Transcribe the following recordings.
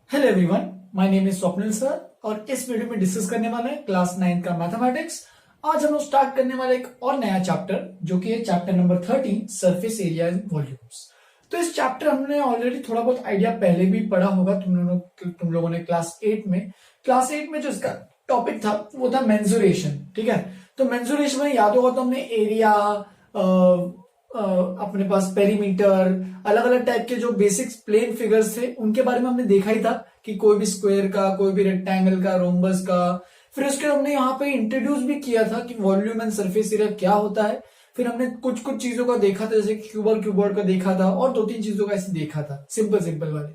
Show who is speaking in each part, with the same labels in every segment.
Speaker 1: Hello everyone, my name is Swapnil sir और इस video में डिस्कस करने वाले हैं क्लास 9 का मैथमेटिक्स। आज हम लोग स्टार्ट करने वाले एक और नया चैप्टर जो कि है chapter number 13 surface area and volumes. तो इस चैप्टर हमने ऑलरेडी थोड़ा बहुत आइडिया पहले भी पढ़ा होगा तुम लोगों ने क्लास 8 में जो इसका टॉपिक था वो था मेंसुरेशन। ठीक है, तो मेंसुरेशन में याद होगा तो हमने एरिया, अपने पास पेरीमीटर, अलग अलग टाइप के जो बेसिक प्लेन फिगर्स थे उनके बारे में हमने देखा ही था कि कोई भी स्क्वायर का, कोई भी रेक्टेंगल का, रोम्बस का। फिर उसके हमने यहाँ पे इंट्रोड्यूस भी किया था कि वॉल्यूम एंड सरफेस एरिया क्या होता है। फिर हमने कुछ कुछ चीजों का देखा था, जैसे क्यूबॉइड का देखा था और 2-3 चीजों का ऐसे देखा था, सिंपल सिंपल वाले।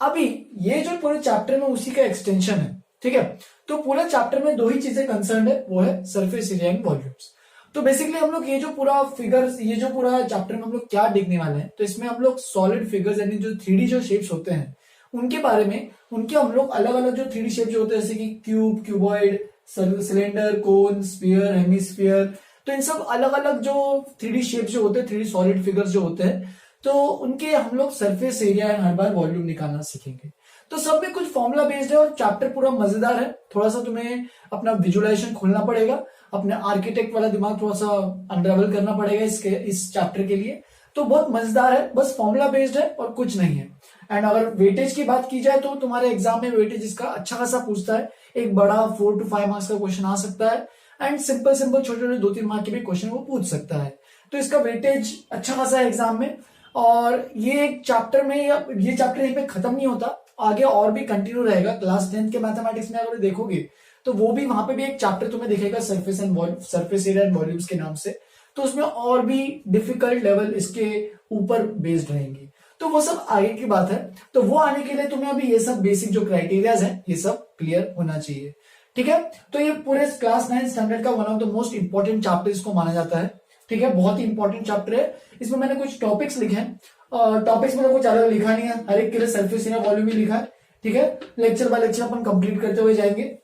Speaker 1: अभी ये जो पूरे चैप्टर में उसी का एक्सटेंशन है। ठीक है, तो पूरा चैप्टर में दो ही चीजें कंसर्न है, वो है सरफेस एरिया एंड वॉल्यूम्स। तो बेसिकली हम लोग ये जो पूरा फिगर्स, ये जो पूरा चैप्टर में हम लोग क्या देखने वाले हैं, तो इसमें हम लोग सॉलिड फिगर्स यानी जो 3D जो शेप्स होते हैं उनके बारे में, उनके हम लोग अलग अलग जो 3D शेप जो होते हैं, जैसे कि क्यूब, क्यूबॉइड, सिलेंडर, कोन, स्फीयर, हेमिस्फीयर, तो इन सब अलग अलग जो 3D शेप जो होते हैं, 3D सॉलिड फिगर्स जो होते हैं, तो उनके हम लोग surface area and her bar volume निकालना सीखेंगे। तो सब में कुछ फॉर्मूला बेस्ड है और चैप्टर पूरा मजेदार है। थोड़ा सा तुम्हें अपना विजुअलाइजेशन खोलना पड़ेगा, अपने आर्किटेक्ट वाला दिमाग थोड़ा सा अनरेवल करना पड़ेगा इस चैप्टर के लिए। तो बहुत मजेदार है, बस फॉर्मूला बेस्ड है और कुछ नहीं है। एंड अगर वेटेज की बात की जाए तो तुम्हारे एग्जाम में वेटेज इसका अच्छा खासा पूछता है। एक बड़ा 4 to 5 मार्क्स का क्वेश्चन आ सकता है एंड सिंपल सिंपल छोटे छोटे 2-3 मार्क के भी क्वेश्चन वो पूछ सकता है। तो इसका वेटेज अच्छा खासा है एग्जाम में। और ये चैप्टर में, ये चैप्टर यहीं पे खत्म नहीं होता, आगे और भी कंटिन्यू रहेगा। क्लास 10th के मैथमेटिक्स में अगर देखोगे तो वो भी, वहां पे भी एक चैप्टर तुम्हें दिखेगा सरफेस एरिया एंड वॉल्यूम्स के नाम से। तो उसमें और भी डिफिकल्ट लेवल इसके ऊपर बेस्ड रहेंगी। तो वो सब आगे की बात है। तो वो आने के लिए तुम्हें अभी ये सब बेसिक जो क्राइटेरियाज है ये सब क्लियर होना चाहिए। ठीक है, तो ये पूरे क्लास 9 स्टैंडर्ड का one of the most important chapter इसको माना जाता है। ठीक है, बहुत ही इंपॉर्टेंट चैप्टर है। इसमें मैंने कुछ टॉपिक्स लिखे हैं। टॉपिक्स में कुछ अलग लिखा नहीं है, हर एक के लिए सरफेस एरिया वॉल्यूम ही लिखा है। ठीक है, लेक्चर बाय लेक्चर अपन कंप्लीट करते हुए जाएंगे।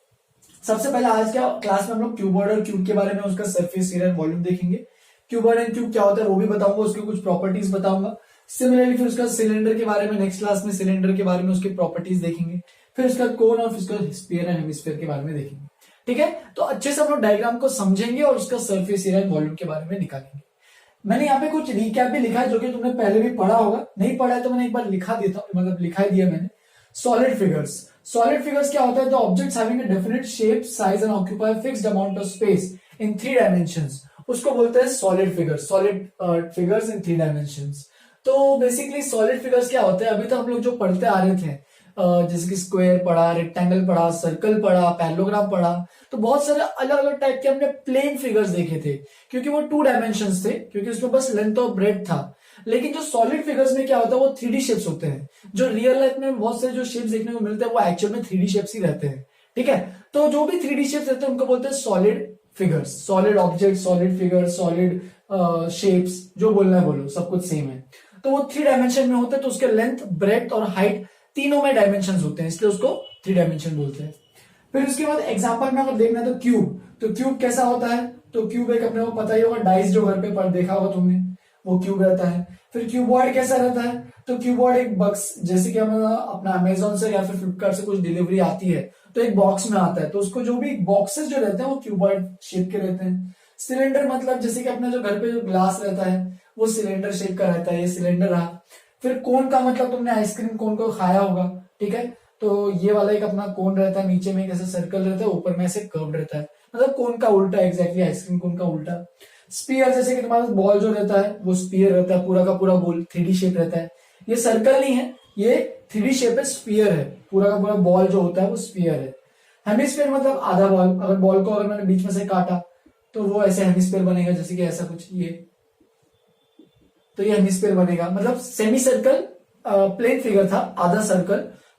Speaker 1: सबसे पहले आज क्या क्लास में हम लोग क्यूबॉइड और क्यूब के बारे में, उसका सरफेस एरिया एंड वॉल्यूम देखेंगे। क्यूबॉइड एंड क्यूब क्या होता है वो भी बताऊंगा, उसके कुछ प्रॉपर्टीज बताऊंगा। सिमिलरली फिर उसका सिलेंडर के बारे में, नेक्स्ट क्लास में सिलेंडर के बारे में उसकी प्रॉपर्टीज देखेंगे। फिर उसका कोन और उसका स्फीयर एंड हेमिस्फीयर के बारे में देखेंगे। ठीक है, तो अच्छे से हम लोग डायग्राम को समझेंगे और उसका सरफेस एरिया एंड वॉल्यूम के बारे में निकालेंगे। मैंने यहाँ पे कुछ रिकैप भी लिखा है जो कि तुमने पहले भी पढ़ा होगा, नहीं पढ़ा है तो मैंने एक बार लिखा देता हूँ, मतलब लिखा दिया मैंने। सॉलिड फिगर्स क्या होता है? The objects having a definite shape, size and occupy fixed amount of space in 3 dimensions, उसको बोलते हैं सॉलिड फिगर्स इन 3 डायमेंशंस। तो बेसिकली सॉलिड फिगर्स क्या होते हैं? अभी तो हम लोग जो पढ़ते आ रहे थे, जैसे कि स्क्वायर पढ़ा, रेक्टेंगल पढ़ा, सर्कल पढ़ा, पैरेललोग्राम पढ़ा, तो बहुत सारे अलग अलग टाइप के हमने प्लेन फिगर्स देखे थे, क्योंकि वो 2 डायमेंशंस थे, क्योंकि उसमें बस लेंथ और ब्रेड था। लेकिन जो सॉलिड फिगर्स में क्या होता है, वो 3D शेप्स होते हैं। जो रियल लाइफ में बहुत सारे जो शेप्स देखने को मिलते हैं वो एक्चुअल में 3D शेप्स ही रहते हैं। ठीक है, तो जो भी 3D शेप्स रहते हैं उनको बोलते हैं solid figures, solid object, solid figure, solid shapes, जो बोलना है बोलो, सब कुछ सेम है। तो वो 3 डायमेंशन में होते हैं, तो उसके लेंथ, ब्रेथ और हाइट तीनों में डायमेंशन होते हैं, इसलिए उसको 3 डायमेंशन बोलते हैं। फिर उसके बाद एग्जांपल में अगर देखना है तो क्यूब, तो क्यूब कैसा होता है? तो क्यूब एक अपने को पता ही होगा, डाइस जो घर पे पर देखा होगा तुमने, वो क्यूब रहता है। फिर क्यूबॉइड कैसा रहता है? तो क्यूबॉइड एक बक्स, जैसे कि हम अपना अमेजोन से या फिर फ्लिपकार्ट से कुछ डिलीवरी आती है तो एक बॉक्स में आता है, तो उसको जो भी बॉक्सेस जो रहते हैं वो क्यूबॉइड शेप के रहते हैं। सिलेंडर मतलब जैसे कि अपना जो घर पे जो ग्लास रहता है वो सिलेंडर शेप का रहता है, ये सिलेंडर रहा। फिर कोन का मतलब तुमने आइसक्रीम कोन को खाया होगा। ठीक है, तो ये वाला एक अपना कोन रहता है, नीचे में कैसे सर्कल रहता है, ऊपर में ऐसे कर्व रहता है, मतलब कोन का उल्टा, एग्जैक्टली आइसक्रीम कोन का उल्टा। स्पीयर जैसे कि तुम्हारा बॉल जो रहता है वो स्पीयर रहता है, पूरा का पूरा गोल 3D शेप रहता है। ये सर्कल नहीं है, ये 3D शेप है, स्पीयर है, पूरा का पूरा बॉल जो होता है वो स्पीयर है। हेमिस्फीयर मतलब आधा बॉल, अगर बॉल को अगर मैंने बीच में से काटा तो वो ऐसे हेमिस्फीयर बनेगा, जैसे कि ऐसा कुछ ये, तो ये हेमिस्फीयर बनेगा, मतलब सेमी सर्कल प्लेन फिगर था, आधा सर्कल,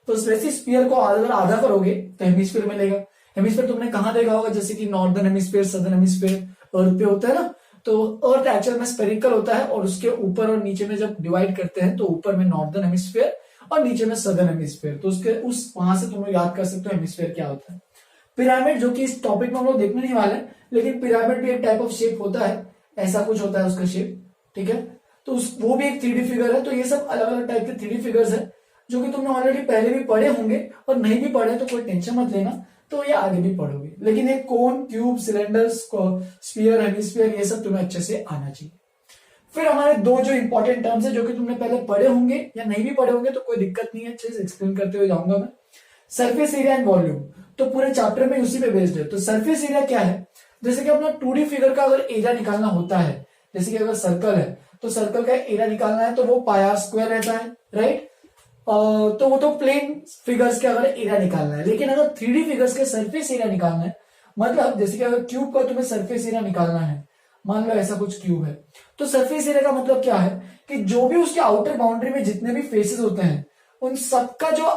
Speaker 1: तो वैसे स्फीयर को अगर आधा करोगे तो हेमिस्फीयर मिलेगा। हेमिस्फीयर तुमने कहां देखा होगा? जैसे कि नॉर्दर्न हेमिस्फीयर, सदर्न हेमिस्फीयर अर्थ पे होता है ना, तो अर्थ एक्चुअल में स्फेरिकल होता है और उसके ऊपर और नीचे में जब डिवाइड करते हैं तो ऊपर में नॉर्दर्न हेमिस्फीयर और नीचे में सदर्न हेमिस्फीयर, तो उसके उस वहां से तुम लोग याद कर सकते हो हेमिस्फीयर क्या होता है। पिरामिड, जो कि इस टॉपिक में हम लोग देखने नहीं वाले, लेकिन पिरामिड भी एक टाइप ऑफ शेप होता है, ऐसा कुछ होता है उसका शेप। ठीक है, तो वो भी एक 3D फिगर है। तो ये सब अलग अलग टाइप के 3D फिगर्स है। जो कि तुमने ऑलरेडी पहले भी पढ़े होंगे, और नहीं भी पढ़े तो कोई टेंशन मत लेना, तो ये आगे भी पढ़ोगे। लेकिन एक कोन, क्यूब, सिलेंडर, स्फीयर, हेमिस्फीयर, ये सब तुम्हें अच्छे से आना चाहिए। फिर हमारे दो जो इंपॉर्टेंट टर्म्स है जो कि तुमने पहले पढ़े होंगे या नहीं भी पढ़े होंगे तो कोई दिक्कत नहीं है, अच्छे से एक्सप्लेन करते हुए जाऊंगा मैं। सरफेस एरिया एंड वॉल्यूम, तो पूरे चैप्टर में उसी पे बेस्ड है। तो सरफेस एरिया क्या है, जैसे कि अपना 2D फिगर का अगर एरिया निकालना होता है, जैसे कि अगर सर्कल है तो सर्कल का एरिया निकालना है तो वो पाई स्क्वायर रहता है, राइट। तो वो तो प्लेन फिगर्स के अगर एरिया निकालना है, लेकिन अगर 3D फिगर्स के सरफेस एरिया निकालना है, मतलब जैसे कि अगर क्यूब का तुम्हें सरफेस एरिया निकालना है, मान लो ऐसा कुछ क्यूब है, तो सरफेस एरिया का मतलब क्या है कि जो भी उसके आउटर बाउंड्री में जितने भी फेसेस होते हैं उन सबका जो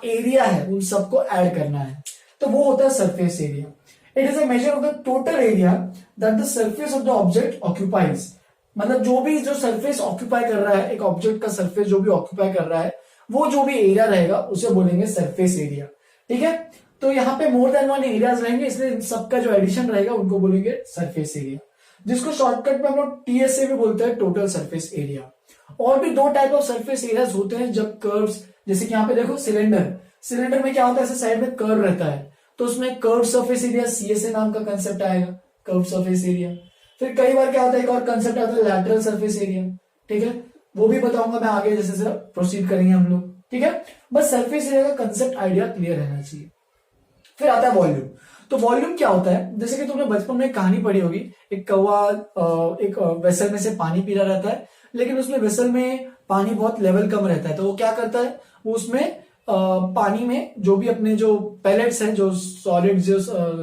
Speaker 1: एरिया है उन सबको ऐड करना है, तो वो होता है surface area. It is a measure of the total area that the surface of the object occupies, मतलब जो भी जो सरफेस ऑक्यूपाई कर रहा है, एक ऑब्जेक्ट का सरफेस जो भी ऑक्यूपाई कर रहा है, वो जो भी एरिया रहेगा उसे बोलेंगे सरफेस एरिया, ठीक है। तो यहाँ पे मोर देन वन एरियाज रहेंगे, इसलिए इन सबका जो एडिशन रहेगा उनको बोलेंगे सरफेस एरिया, जिसको शॉर्टकट में हम लोग टीएसए भी बोलते हैं, टोटल सरफेस एरिया। और भी दो टाइप ऑफ सरफेस एरियाज होते हैं, जब कर्व्स, जैसे कि यहाँ पे देखो सिलेंडर, सिलेंडर में क्या होता है, ऐसे साइड में कर्व रहता है, तो उसमें कर्व सरफेस एरिया सीएसए नाम का कंसेप्ट आएगा, कर्व सरफेस एरिया। फिर कई बार क्या होता है, एक और कंसेप्ट आता है लैटरल सरफेस एरिया, ठीक है, वो भी बताऊंगा मैं आगे, जैसे जरा प्रोसीड करेंगे हम लोग, ठीक है। बस सरफेस एरिया का कंसेप्ट आइडिया क्लियर रहना चाहिए। फिर आता है वॉल्यूम। तो वॉल्यूम क्या होता है, जैसे कि तुमने बचपन में कहानी पढ़ी होगी, एक कौवा एक वेसल में से पानी पी रहा रहता है, लेकिन उसमें वेसल में पानी बहुत लेवल कम रहता है, तो वो क्या करता है, वो उसमें पानी में जो भी अपने जो पैलेट्स हैं, जो सॉलिड जो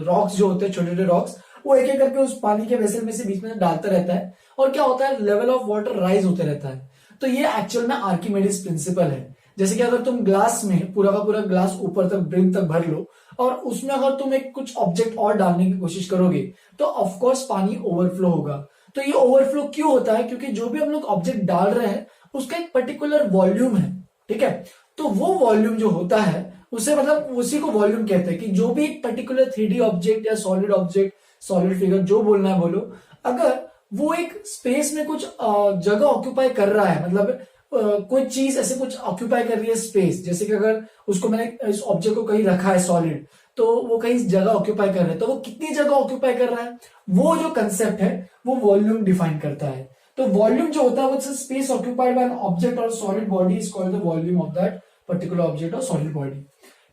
Speaker 1: रॉक्स जो होते हैं, छोटे छोटे रॉक्स, वो एक एक करके उस पानी के वेसल में से बीच में डालता रहता है, और क्या होता है, लेवल ऑफ वाटर राइज होते रहता है। तो ये एक्चुअल में आर्किमिडीज प्रिंसिपल है। जैसे कि अगर तुम ग्लास में पूरा का पूरा ग्लास ऊपर तक ब्रिम तक भर लो, और उसमें अगर तुम एक कुछ ऑब्जेक्ट और डालने की कोशिश करोगे, तो ऑफकोर्स पानी ओवरफ्लो होगा। तो ये ओवरफ्लो क्यों होता है, क्योंकि जो भी हम लोग ऑब्जेक्ट डाल रहे हैं उसका एक पर्टिकुलर वॉल्यूम है, ठीक है। तो वो वॉल्यूम जो होता है उसे मतलब उसी को वॉल्यूम कहते हैं, कि जो भी एक पर्टिकुलर 3D ऑब्जेक्ट या सॉलिड ऑब्जेक्ट, सॉलिड फिगर जो बोलना है बोलो, अगर वो एक स्पेस में कुछ जगह ऑक्यूपाई कर रहा है, मतलब कोई चीज ऐसे कुछ ऑक्यूपाई कर रही है स्पेस, जैसे कि अगर उसको मैंने इस ऑब्जेक्ट को कहीं रखा है सॉलिड, तो वो कहीं जगह ऑक्यूपाई कर रहा है, तो वो कितनी जगह ऑक्यूपाई कर रहा है, वो जो कंसेप्ट है वो वॉल्यूम डिफाइन करता है। तो वॉल्यूम जो होता है वो space occupied by an object और solid body is called the volume of that particular object और सॉलिड बॉडी,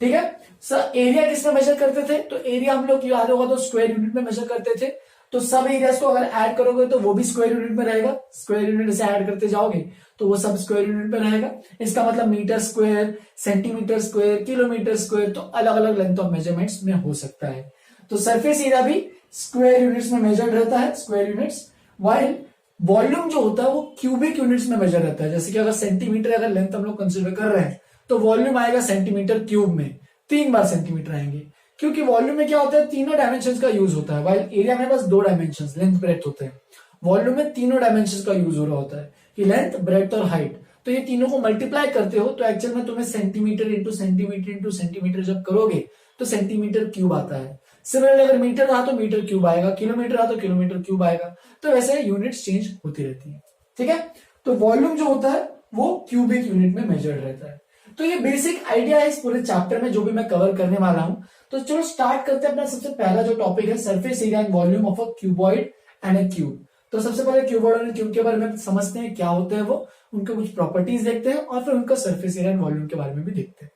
Speaker 1: ठीक है। सर एरिया किसमें मेजर करते थे, तो एरिया हम लोग याद होगा तो स्क्वायर यूनिट में मेजर करते थे। तो सब एरियाज को अगर ऐड करोगे तो वो भी स्क्वायर यूनिट में रहेगा, स्क्वायर यूनिट से ऐड करते जाओगे तो वो सब स्क्वायर यूनिट में रहेगा। इसका मतलब metre square, centimetre square, kilometre square, तो अलग अलग लेंथ ऑफ मेजरमेंट्स में हो सकता है। तो सरफेस एरिया भी स्क्वायर यूनिट्स में मेजर्ड रहता है, स्क्वायर यूनिट्स, वाइल वॉल्यूम जो होता है वो क्यूबिक यूनिट्स में मेजर रहता है। जैसे कि अगर सेंटीमीटर अगर लेंथ हम लोग कंसिडर कर रहे हैं तो वॉल्यूम आएगा सेंटीमीटर क्यूब में, 3 बार सेंटीमीटर आएंगे, क्योंकि वॉल्यूम में क्या होता है, तीनों डायमेंशन का यूज होता है, वाइल एरिया में बस 2 डायमेंशन लेंथ ब्रेथ होते हैं। वॉल्यूम में तीनों डायमेंशन का यूज हो रहा होता है, कि लेंथ, ब्रेथ और हाइट। तो ये तीनों को मल्टीप्लाई करते हो तो एक्चुअल में तुम्हें centimetre into centimetre into centimetre जब करोगे तो सेंटीमीटर क्यूब आता है। सिमिलरली अगर मीटर रहा तो मीटर क्यूब आएगा, किलोमीटर रहा तो किलोमीटर क्यूब आएगा। तो वैसे यूनिट्स चेंज होती रहती है, ठीक है। तो वॉल्यूम जो होता है वो क्यूबिक यूनिट में मेजर्ड रहता है। तो ये बेसिक आइडिया है इस पूरे चैप्टर में जो भी मैं कवर करने वाला हूं। तो चलो स्टार्ट करते हैं अपना सबसे पहला जो टॉपिक है, surface area and volume of a cuboid and A cube. तो सबसे पहले क्यूबॉइड और क्यूब के बारे में समझते हैं, क्या होते हैं वो, उनके कुछ प्रॉपर्टीज देखते हैं, और फिर उनका सरफेस एरिया एंड वॉल्यूम के बारे में भी देखते हैं।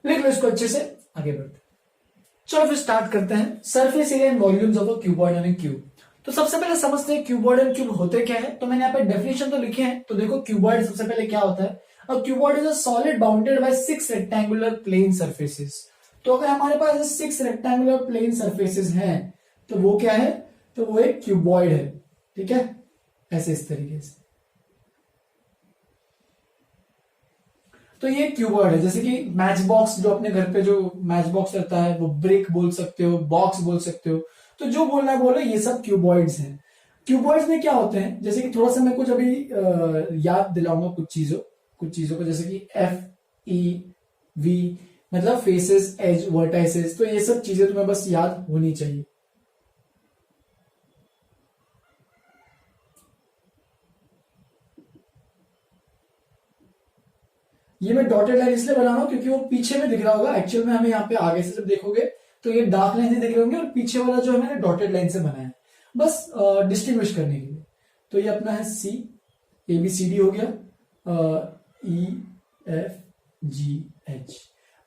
Speaker 1: लिख लो इसको अच्छे से, आगे बढ़ते हैं। चलो फिर स्टार्ट करते हैं, surface area and volumes of a cuboid and A cube. तो सबसे पहले समझते हैं क्यूबॉइड एंड क्यूब होते क्या है। तो मैंने यहाँ पे डेफिनेशन तो लिखे हैं, तो देखो क्यूबॉइड सबसे पहले क्या होता है। A cuboid is a solid bounded by 6 rectangular plane surfaces। तो अगर हमारे पास 6 rectangular plane surfaces हैं तो वो क्या है, तो वो एक क्यूबॉइड है, ठीक है, ऐसे इस तरीके से। तो ये क्यूबॉइड है, जैसे कि मैच बॉक्स, जो अपने घर पे जो मैच बॉक्स रहता है वो ब्रिक बोल सकते हो, बॉक्स बोल सकते हो, तो जो बोलना है बोलो, ये सब क्यूबॉइड्स हैं। क्यूबॉइड्स में क्या होते हैं, जैसे कि थोड़ा सा मैं कुछ अभी याद दिलाऊंगा कुछ चीजों को, जैसे कि FEV मतलब फेसेस, एज, वर्टाइसेस, तो ये सब चीजें तुम्हें बस याद होनी चाहिए। ये मैं डॉटेड लाइन इसलिए बना रहा हूं क्योंकि वो पीछे में दिख रहा होगा, एक्चुअल में हमें यहाँ पे आगे से जब देखोगे तो ये डार्क लाइन से दिख रहे होंगे और पीछे वाला जो है मैंने डॉटेड लाइन से बनाया है, बस डिस्टिंग्विश करने के लिए। तो ये अपना है सी, ए बी सी डी हो गया, ई एफ जी एच।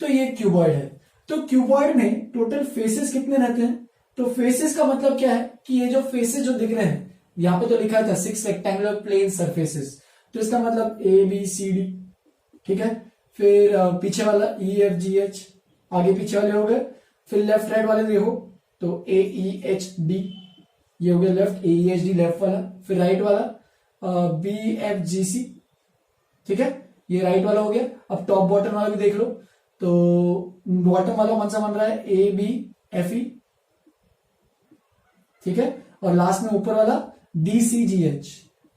Speaker 1: तो ये क्यूबॉइड है। तो क्यूबॉइड में टोटल फेसेस कितने रहते हैं? तो फेसेस का मतलब क्या है कि ये जो फेसेस जो दिख रहे हैं, यहां पे तो लिखा था 6 रेक्टेंगुलर प्लेन सरफेसेस, तो इसका मतलब ए बी सी डी, ठीक है। फिर पीछे वाला ई एफ जी एच, आगे पीछे वाले हो गए। फिर लेफ्ट राइट वाले देखो तो ए ई एच डी, ये हो गया लेफ्ट, ए ई एच डी लेफ्ट वाला। फिर राइट वाला बी एफ जी सी, ठीक है, ये राइट वाला हो गया। अब टॉप बॉटम वाला भी देख लो, तो बॉटम वाला कौन सा बन रहा है? ए बी एफ ई, ठीक है। और लास्ट में ऊपर वाला डी सी जी एच,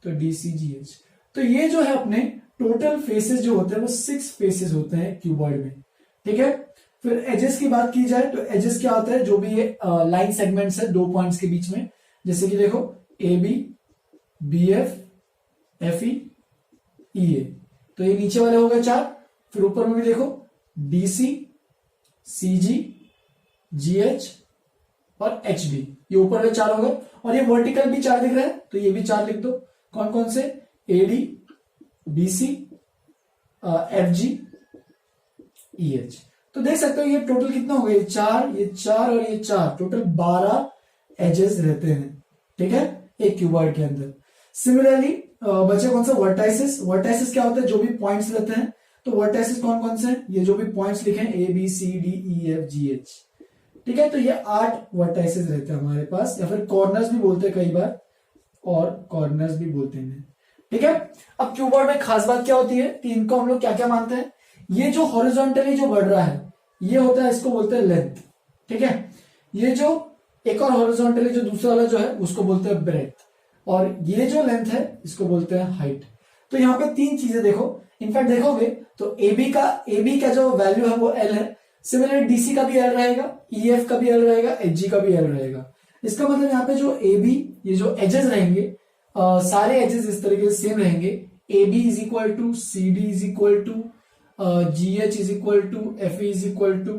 Speaker 1: तो डी सी जी एच। तो ये जो है अपने टोटल फेसेस जो होते हैं वो 6 फेसेस होते हैं क्यूबॉइड में, ठीक है। फिर एजेस की बात की जाए तो एजेस क्या होता है? जो भी ये लाइन सेगमेंट्स है 2 पॉइंट्स के बीच में, जैसे कि देखो A B, B F, F E, E A, तो ये नीचे वाले हो गए 4। फिर ऊपर में भी देखो डी सी, सी जी, जी एच और एच बी, ये ऊपर वाले 4 हो गए। और ये वर्टिकल भी 4 दिख रहा है, तो ये भी 4 लिख दो। कौन कौन से? A D, B C, F G, E H. तो देख सकते हो ये टोटल कितना हो गया? ये 4, ये 4 और ये 4, टोटल 12 एजेस रहते हैं, ठीक है, एक क्यूबॉइड के अंदर। सिमिलरली बचे कौन सा? वर्टाइसिस। वर्टाइसिस क्या होता है? जो भी पॉइंट्स रहते हैं। तो वर्टाइसिस कौन कौन से हैं? ये जो भी पॉइंट्स लिखे हैं, A B C D E F G H, ठीक है। तो ये 8 वर्टाइसिस रहते हैं हमारे पास, या फिर कॉर्नर्स भी बोलते हैं कई बार, और कॉर्नर्स भी बोलते हैं, ठीक है। अब क्यूबॉइड में खास बात क्या होती है कि इनको हम लोग क्या क्या मानते हैं? ये जो हॉरिजॉन्टली जो बढ़ रहा है ये होता है, इसको बोलते हैं लेंथ, ठीक है। ये जो एक और हॉरिजॉन्टली जो दूसरा वाला जो है उसको बोलते हैं ब्रेथ, और ये जो लेंथ है इसको बोलते हैं हाइट। तो यहाँ पे 3 चीजें देखो, इनफैक्ट देखोगे तो ए बी का जो वैल्यू है वो एल है। सिमिलर डीसी का भी एल रहेगा, ई एफ का भी एल रहेगा, एच जी का भी एल रहेगा। इसका मतलब यहाँ पे जो ए बी, ये जो एजेस रहेंगे सारे एजेस इस तरीके से सेम रहेंगे। A B is equal to C D is equal to G H is equal to F is equal to,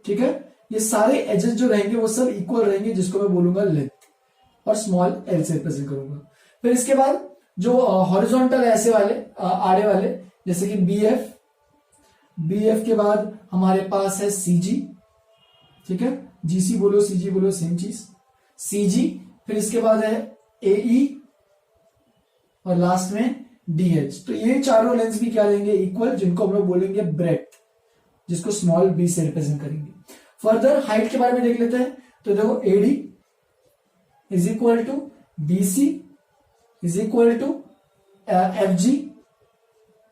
Speaker 1: ठीक है। ये सारे एजेस जो रहेंगे वो सब इक्वल रहेंगे, जिसको मैं बोलूंगा लेंथ, और स्मॉल एल से रिप्रेजेंट करूंगा। फिर इसके बाद जो हॉरिजॉन्टल ऐसे वाले आड़े वाले, जैसे कि बी एफ के बाद हमारे पास है सी जी, ठीक है, जीसी बोलो सी जी बोलो सेम चीज, सी जी। फिर इसके बाद है ए ई, और लास्ट में डी एच। तो ये चारों लेंस भी क्या लेंगे? इक्वल, जिनको हम लोग बोलेंगे ब्रेथ, जिसको स्मॉल बी से रिप्रेजेंट करेंगे। फर्दर हाइट के बारे में देख लेते हैं। तो देखो A D is equal to B C is equal to F G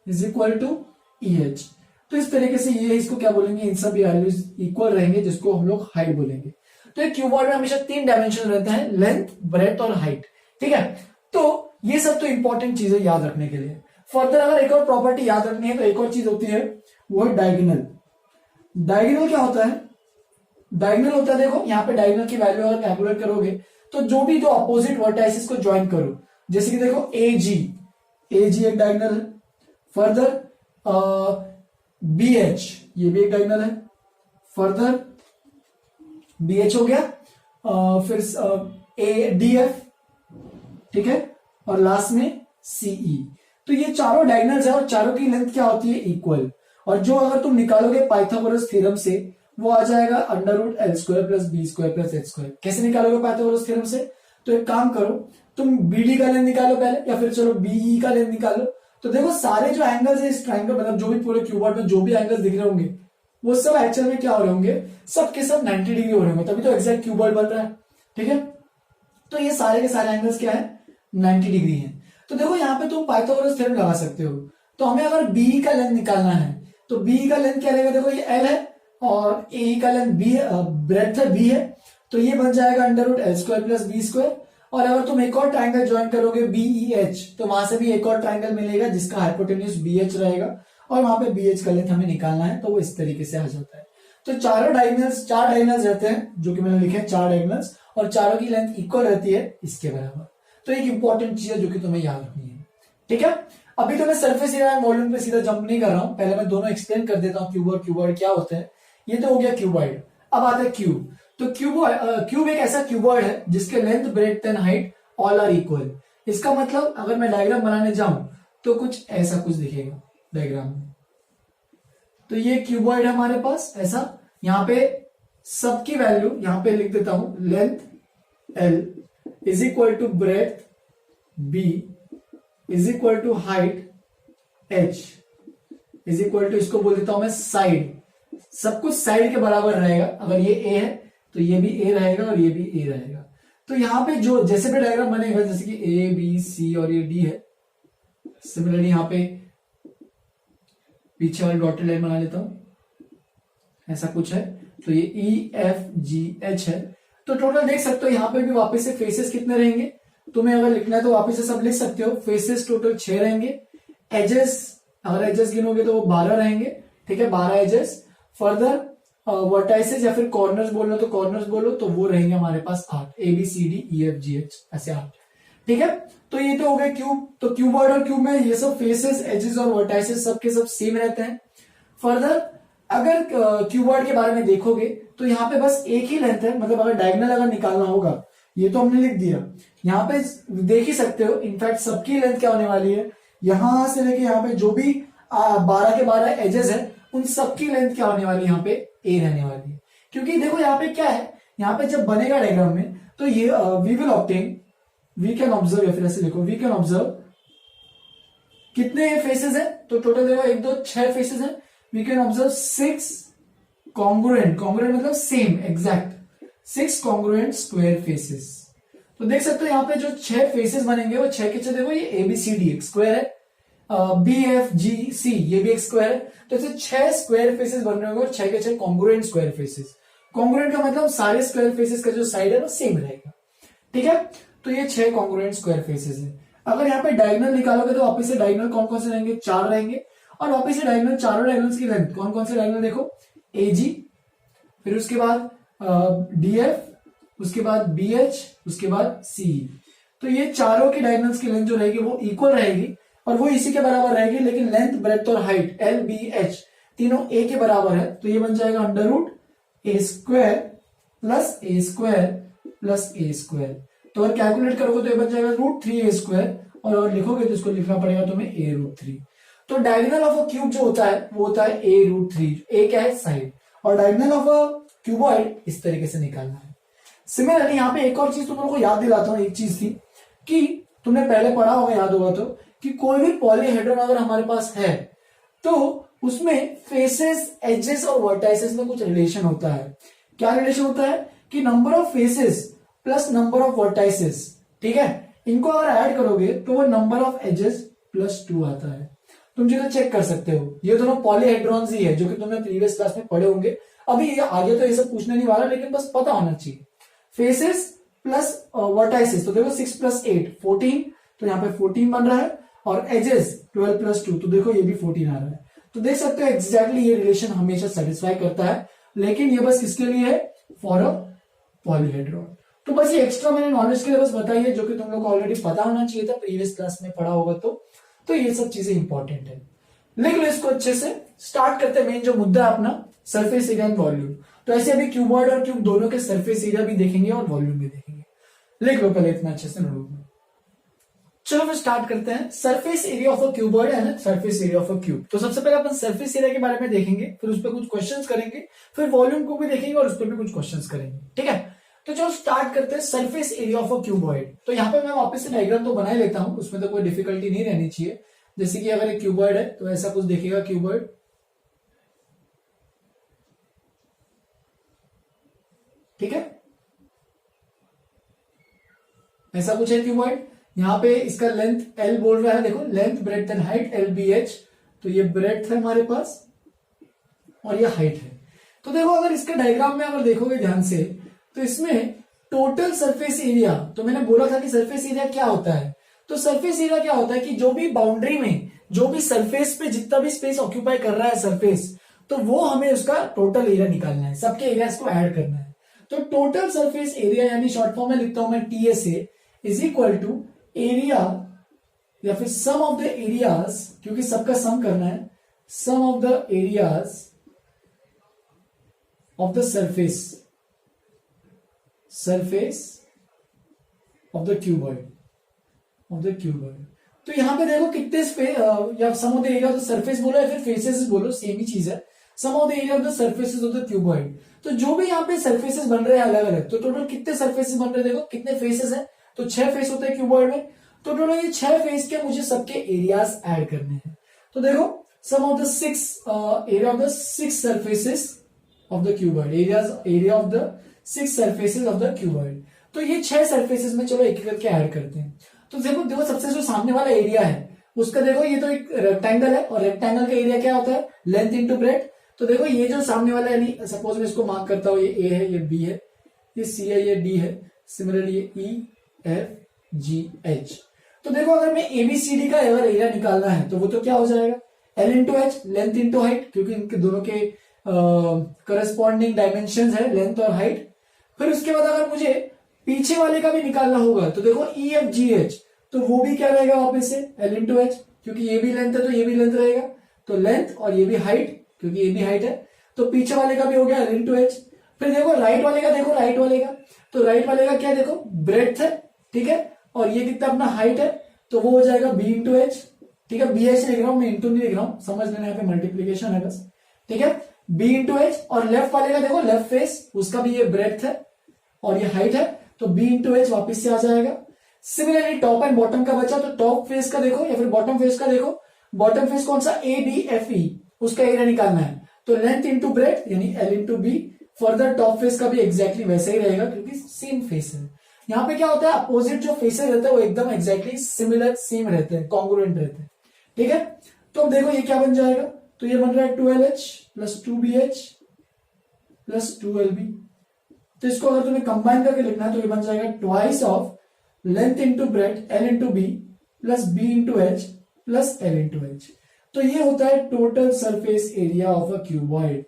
Speaker 1: is equal to E H. तो इस तरीके से ये इसको क्या बोलेंगे? इन सब वैल्यूज इक्वल रहेंगे, जिसको हम लोग हाइट बोलेंगे। तो एक क्यूबॉइड में हमेशा 3 डायमेंशन रहते हैं, लेंथ, ब्रेथ और हाइट, ठीक है। तो ये सब तो इंपॉर्टेंट चीजें याद रखने के लिए। फर्दर अगर एक और प्रॉपर्टी याद रखनी है तो एक और चीज होती है, वो है डायगोनल। डायगोनल क्या होता है? डायगोनल होता है, देखो यहाँ पे डायगोनल की वैल्यू अगर कैलकुलेट करोगे तो जो भी दो अपोजिट वर्टाइसिस को ज्वाइन करो, जैसे कि देखो ए जी एक डायगोनल है। फर्दर बी एच, ये भी एक डायगोनल है। फर्दर बी एच हो गया, फिर ए डी एफ, ठीक है, और लास्ट में सीई। तो ये चारों डायगोनल्स है और चारों की लेंथ क्या होती है? इक्वल। और जो अगर तुम निकालोगे पाइथागोरस थ्योरम से, वो आ जाएगा under root L square plus B square plus H square. कैसे निकालोगे पाइथागोरस थ्योरम से? तो एक काम करो, तुम बीडी का लेंथ निकालो पहले, या फिर चलो बीई का लेंथ निकालो। तो देखो सारे जो एंगल्स है इस ट्रायंगल, मतलब जो भी पूरे क्यूबॉइड में जो भी एंगल्स दिख रहे होंगे वो सब एक्चुअल में क्या हो रहे होंगे? सब के सब 90 डिग्री हो रहे होंगे, तभी तो एग्जैक्ट क्यूबॉइड बन रहा है, ठीक है। तो ये सारे के सारे एंगल्स क्या है? 90 डिग्री है। तो देखो यहाँ पे तुम पाइथागोरस थ्योरम लगा सकते हो। तो हमें अगर बी का लेंथ निकालना है तो बी का लेंथ क्या रहेगा? देखो ये एल है और ए का लेंथ बी है, ब्रेथ है बी है, तो ये बन जाएगा under root L square plus B square. और अगर तुम एक और ट्रायंगल ज्वाइन करोगे बीई एच, तो वहां से भी एक और ट्रायंगल मिलेगा जिसका हाइपोटेन्यूज बी एच रहेगा, और वहां पे बी एच का लेंथ हमें निकालना है, तो वो इस तरीके से आ जाता है। तो चारों डायगोनल्स, 4 डायगोनल्स रहते हैं, जो कि मैंने लिखे हैं 4 डायगोनल्स, और चारों की लेंथ इक्वल रहती है इसके बराबर। तो एक इंपॉर्टेंट चीज है जो कि तुम्हें याद रखनी है, ठीक है। अभी तो मैं सरफेस एरिया वॉल्यूम पे सीधा जंप नहीं कर रहा हूं, पहले मैं दोनों एक्सप्लेन कर देता हूं, क्यूब और क्यूबॉइड क्या होते हैं। ये तो हो गया क्यूबॉइड। अब आता है क्यूब। तो क्यूब एक ऐसा क्यूबॉइड है जिसके length, breadth and height all are equal. इसका मतलब अगर मैं डायग्राम बनाने जाऊं तो कुछ ऐसा कुछ दिखेगा डायग्राम में। तो ये क्यूबॉइड है हमारे पास ऐसा। यहां पे सबकी वैल्यू यहां पे लिख देता हूं, length L is equal to breadth B is equal to height H is equal to, इसको बोल देता हूं मैं साइड। सब कुछ साइड के बराबर रहेगा। अगर ये A है तो ये भी A रहेगा और ये भी A रहेगा। तो यहां पे जो जैसे भी डायग्राम बनेगा, जैसे कि A B C और ये D है, सिमिलरली यहां पे पीछे वाली डॉटेड लाइन बना लेता हूं, ऐसा कुछ है। तो ये E F G H है। तो टोटल देख सकते हो यहां पे भी वापस से फेसेस कितने रहेंगे, तुम्हें अगर लिखना है तो वापस से सब लिख सकते हो। फेसेस टोटल 6 रहेंगे। एजेस, अगर एजेस गिनोगे तो वो 12 रहेंगे, ठीक है, 12 एजेस। फर्दर वर्टाइसेस या फिर कॉर्नर्स बोलो तो कॉर्नर्स बोलो तो वो रहेंगे हमारे पास 8, ABCDEFGH ऐसे 8, ठीक है। तो ये तो हो गया क्यूब। तो क्यूबॉइड और क्यूब में ये सब फेसेस, एजेस और वर्टाइसेस सबके सब सेम रहते हैं। फर्दर अगर क्यूबॉइड के बारे में देखोगे तो यहाँ पे बस एक ही लेंथ है, मतलब अगर डायगोनल अगर निकालना होगा, ये तो हमने लिख दिया। यहाँ पे देख ही सकते हो, इनफैक्ट सबकी लेंथ क्या होने वाली है, यहां से लेके यहाँ पे जो भी 12 के 12 एजेस है उन सबकी लेंथ क्या होने वाली है, यहाँ पे A रहने वाली है। क्योंकि देखो यहाँ पे क्या है, यहाँ पे जब बनेगा डायग्राम में तो ये we will obtain, we can observe, या फिर ऐसे लिखो वी कैन ऑब्जर्व कितने फेसेस है। तो टोटल देखो 1 2 6 फेसेस है। We can observe 6 congruent, congruent मतलब same exact, 6 congruent square faces. तो देख सकते हो यहाँ पे जो 6 फेसेस बनेंगे वो 6 के 6 देखो, ये ABCD एक स्क्वायर है, BFGC ये भी एक स्क्वायर है। तो ऐसे 6 स्क्वायर फेसेस बन रहे होंगे और 6 के 6 कॉन्ग्रुएंट स्क्वायर फेसेस। कॉन्ग्रुएंट का मतलब सारे स्क्वायर फेसेस का जो साइड है वो सेम रहेगा, ठीक है। तो ये 6 कॉन्ग्रुएंट स्क्वायर फेसेस है। अगर यहाँ पे डायगोनल निकालोगे तो वापस से डायगोनल कौन कौन से रहेंगे, 4 रहेंगे। और वापस से डायगोनल, चारों डायगोनल्स की लेंथ कौन कौन से डायगोनल देखो, AG, फिर उसके बाद DF, उसके बाद BH, उसके बाद CE। तो ये चारों की डायगोनल्स की लेंथ जो रहेगी वो इक्वल रहेगी और वो इसी के बराबर रहेगी, लेकिन लेंथ, ब्रेड्थ और हाइट LBH तीनों A के बराबर है। तो ये बन जाएगा under root A square plus A square plus A square. तो अगर कैलकुलेट करोगे तो ये बन जाएगा √3A स्क्वायर, और अगर लिखोगे तो इसको लिखना पड़ेगा तुम्हें A√3। तो डायगोनल ऑफ अ क्यूब जो होता है वो होता है A√3। A क्या है, साइड, और डायगोनल ऑफ अ क्यूबॉइड इस तरीके से निकालना है। सिमिलरली यहाँ पे एक और चीज तुम लोगों को याद दिलाता हूँ, एक चीज थी कि तुमने पहले पढ़ा होगा, याद होगा तो, कि कोई भी पॉलीहेड्रॉन अगर हमारे पास है तो उसमें फेसेस, एजेस और वर्टाइसेस में कुछ रिलेशन होता है। क्या रिलेशन होता है कि number of faces plus number of vertices, ठीक है, इनको अगर ऐड करोगे तो वो नंबर ऑफ एजेस +2 आता है। तुम जो चेक कर सकते हो, ये दोनों पॉलीहेड्रॉन्स ही है जो कि तुमने प्रीवियस क्लास में पढ़े होंगे। अभी ये आगे तो ये सब पूछने नहीं वाला, लेकिन बस पता होना चाहिए। फेसेस प्लस वर्टाइसेस, तो देखो 6 + 8 14, तो यहाँ पे 14 बन रहा है, और एजेस 12 + 2, तो देखो ये भी 14 आ रहा है। तो देख सकते हो एग्जैक्टली ये रिलेशन हमेशा सेटिस्फाई करता है, लेकिन ये बस किसके लिए है, फॉर अ पॉलीहेड्रॉन। तो बस ये एक्स्ट्रा मैंने नॉलेज के लिए बस बताइए, जो कि तुम लोग को ऑलरेडी पता होना चाहिए था, प्रीवियस क्लास में पढ़ा होगा तो ये सब चीजें इंपॉर्टेंट है। लिख लो इसको अच्छे से। स्टार्ट करते हैं मेन जो मुद्दा है अपना, सरफेस एरिया एंड वॉल्यूम। तो ऐसे अभी क्यूबॉइड और क्यूब दोनों के सरफेस एरिया भी देखेंगे और वॉल्यूम भी देखेंगे। लिख लो पहले इतना अच्छे से नोट में। चलो फिर स्टार्ट करते हैं। Surface area of a cuboid and surface area of a cube. तो सबसे पहले अपन सरफेस एरिया के बारे में देखेंगे, फिर उस पर कुछ क्वेश्चंस करेंगे, फिर वॉल्यूम को भी देखेंगे और उस पर भी कुछ क्वेश्चंस करेंगे, ठीक है। तो चलो स्टार्ट करते हैं surface area of a cuboid. तो यहाँ पे मैं वापस से डायग्राम तो बना ही लेता हूं, उसमें तो कोई डिफिकल्टी नहीं रहनी चाहिए। जैसे कि अगर एक क्यूबॉइड है तो ऐसा कुछ दिखेगा क्यूबॉइड, ठीक है, ऐसा कुछ है क्यूबॉइड। यहाँ पे इसका लेंथ L बोल रहा है, देखो length, breadth and height LBH। तो ये ब्रेड्थ है हमारे पास और ये हाइट है। तो देखो अगर इसके डायग्राम में अगर देखोगे ध्यान से तो इसमें टोटल सरफेस एरिया, तो मैंने बोला था कि सरफेस एरिया क्या होता है। तो सरफेस एरिया क्या होता है कि जो भी बाउंड्री में, जो भी सरफेस पे जितना भी स्पेस ऑक्यूपाई कर रहा है सरफेस, तो वो हमें उसका टोटल एरिया निकालना है, सबके एरियाज को ऐड करना है। तो टोटल सरफेस एरिया यानी शॉर्ट फॉर्म में लिखता हूं मैं TSA is equal to area या फिर सम ऑफ द एरियाज, क्योंकि सबका सम करना है, sum of the areas of the surface of the cuboid, तो यहां पे देखो कितने या sum of the area of the surface बोलो या फिर फेसेस बोलो, सेम ही चीज है। Sum of the area of the surfaces of the cuboid, तो जो भी यहाँ पे सरफेसेस बन रहे हैं अलग अलग, तो टोटल कितने सरफेसेस बन रहे हैं, देखो कितने फेसेस हैं, तो 6 फेस होते हैं क्यूबॉइड में। तो टोटल ये 6 फेस के मुझे सबके एरियाज ऐड करने हैं। तो देखो sum of the 6 area of the 6 surfaces of the cuboid, area of the 6 surfaces of the cuboid. तो ये 6 सरफेसेस में चलो एक एक करके ऐड करते हैं। तो देखो सबसे जो सामने वाला एरिया है उसका देखो, ये तो एक रेक्टेंगल है और रेक्टेंगल का एरिया क्या होता है, लेंथ इंटू ब्रेड्थ। तो देखो ये जो सामने वाला, यानी सपोज मैं इसको मार्क करता हूं, ये ए है, ये बी है, ये सी है, ये डी है, सिमिलरली ये ई एफ जी एच। तो देखो अगर मैं एबीसीडी का अगर एरिया निकालना है तो वो तो क्या हो जाएगा, L into H, length into height, क्योंकि इनके दोनों के करस्पॉन्डिंग डायमेंशन है लेंथ और हाइट। फिर उसके बाद अगर मुझे पीछे वाले का भी निकालना होगा तो देखो ई एफ जी एच, तो वो भी क्या रहेगा वापस से एल इंटू एच, क्योंकि ये भी लेंथ है तो ये भी लेंथ रहेगा, तो लेंथ और ये भी हाइट, क्योंकि ये भी हाइट है, तो पीछे वाले का भी हो गया एल इंटू एच। फिर देखो राइट वाले का, देखो राइट वाले का, तो राइट वाले का क्या, देखो ब्रेड्थ है, ठीक है, और ये कितना अपना हाइट है, तो वो हो जाएगा बी इंटू एच, ठीक है, बी एच लिख रहा हूं मैं, इंटू नहीं लिख रहा हूं, समझ लेना यहाँ पे मल्टीप्लीकेशन है बस, ठीक है, बी इंटू एच। और लेफ्ट वाले का देखो, लेफ्ट फेस, उसका भी ये ब्रेड्थ है और ये हाइट है, तो बी इंटू एच वापिस से आ जाएगा। सिमिलरली टॉप एंड बॉटम का बचा, तो टॉप फेस का देखो या फिर बॉटम फेस का देखो, बॉटम फेस कौन सा, ए बी एफ ई, उसका एरिया निकालना है, तो लेंथ इंटू ब्रेड्थ यानी L into B. Further top face का भी एग्जैक्टली वैसे ही रहेगा क्योंकि सेम फेस है। यहाँ पे क्या होता है, अपोजिट जो फेसेस रहते हैं वो एकदम एग्जैक्टली सिमिलर सेम रहते हैं, कॉन्ग्रुएंट रहते हैं, ठीक है। तो अब देखो ये क्या बन जाएगा, तो ये बन रहा है 12H plus 2BH plus 2LB। तो इसको अगर तुम्हें कंबाइन करके लिखना है तो ये बन जाएगा twice of length into breadth L into B plus B into H plus L into H. तो ये होता है total surface area of a cuboid.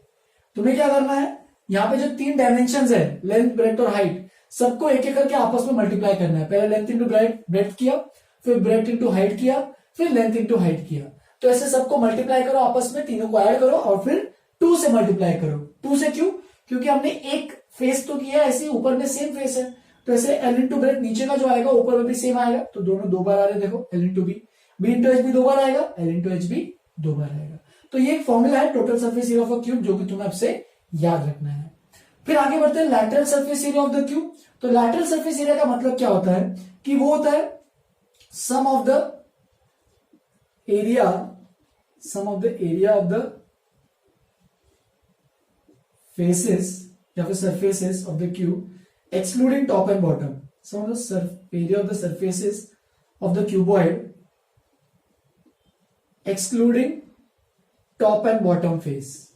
Speaker 1: तुम्हें क्या करना है, यहाँ पे जो 3 डायमेंशन है, लेंथ ब्रेड्थ और हाइट, सबको एक एक करके आपस में मल्टीप्लाई करना है। पहले लेंथ इंटू ब्रेड्थ किया, फिर ब्रेड्थ इंटू हाइट किया, फिर लेंथ इंटू हाइट किया। तो ऐसे सबको मल्टीप्लाई करो आपस में, तीनों को ऐड करो और फिर 2 से मल्टीप्लाई करो। 2 से क्यों, क्योंकि हमने एक फेस तो किया, ऐसे ऊपर में सेम फेस है, तो ऐसे एल इंटू ब्रेड्थ नीचे का जो आएगा ऊपर में भी सेम आएगा, तो दोनों 2 बार आ रहे, देखो L into B into H भी 2 बार आएगा, एल इंटू एच भी 2 बार आएगा। तो ये एक फॉर्मूला है total surface area of a cube, जो कि तुम्हें आपसे याद रखना है। फिर आगे बढ़ते हैं lateral surface area of the cube. तो लैटरल सरफेस एरिया का मतलब क्या होता है कि वो होता है sum of the area of the faces या फिर surfaces of the cube excluding top and bottom. Sum of the area of the surfaces of the cuboid excluding top and bottom face,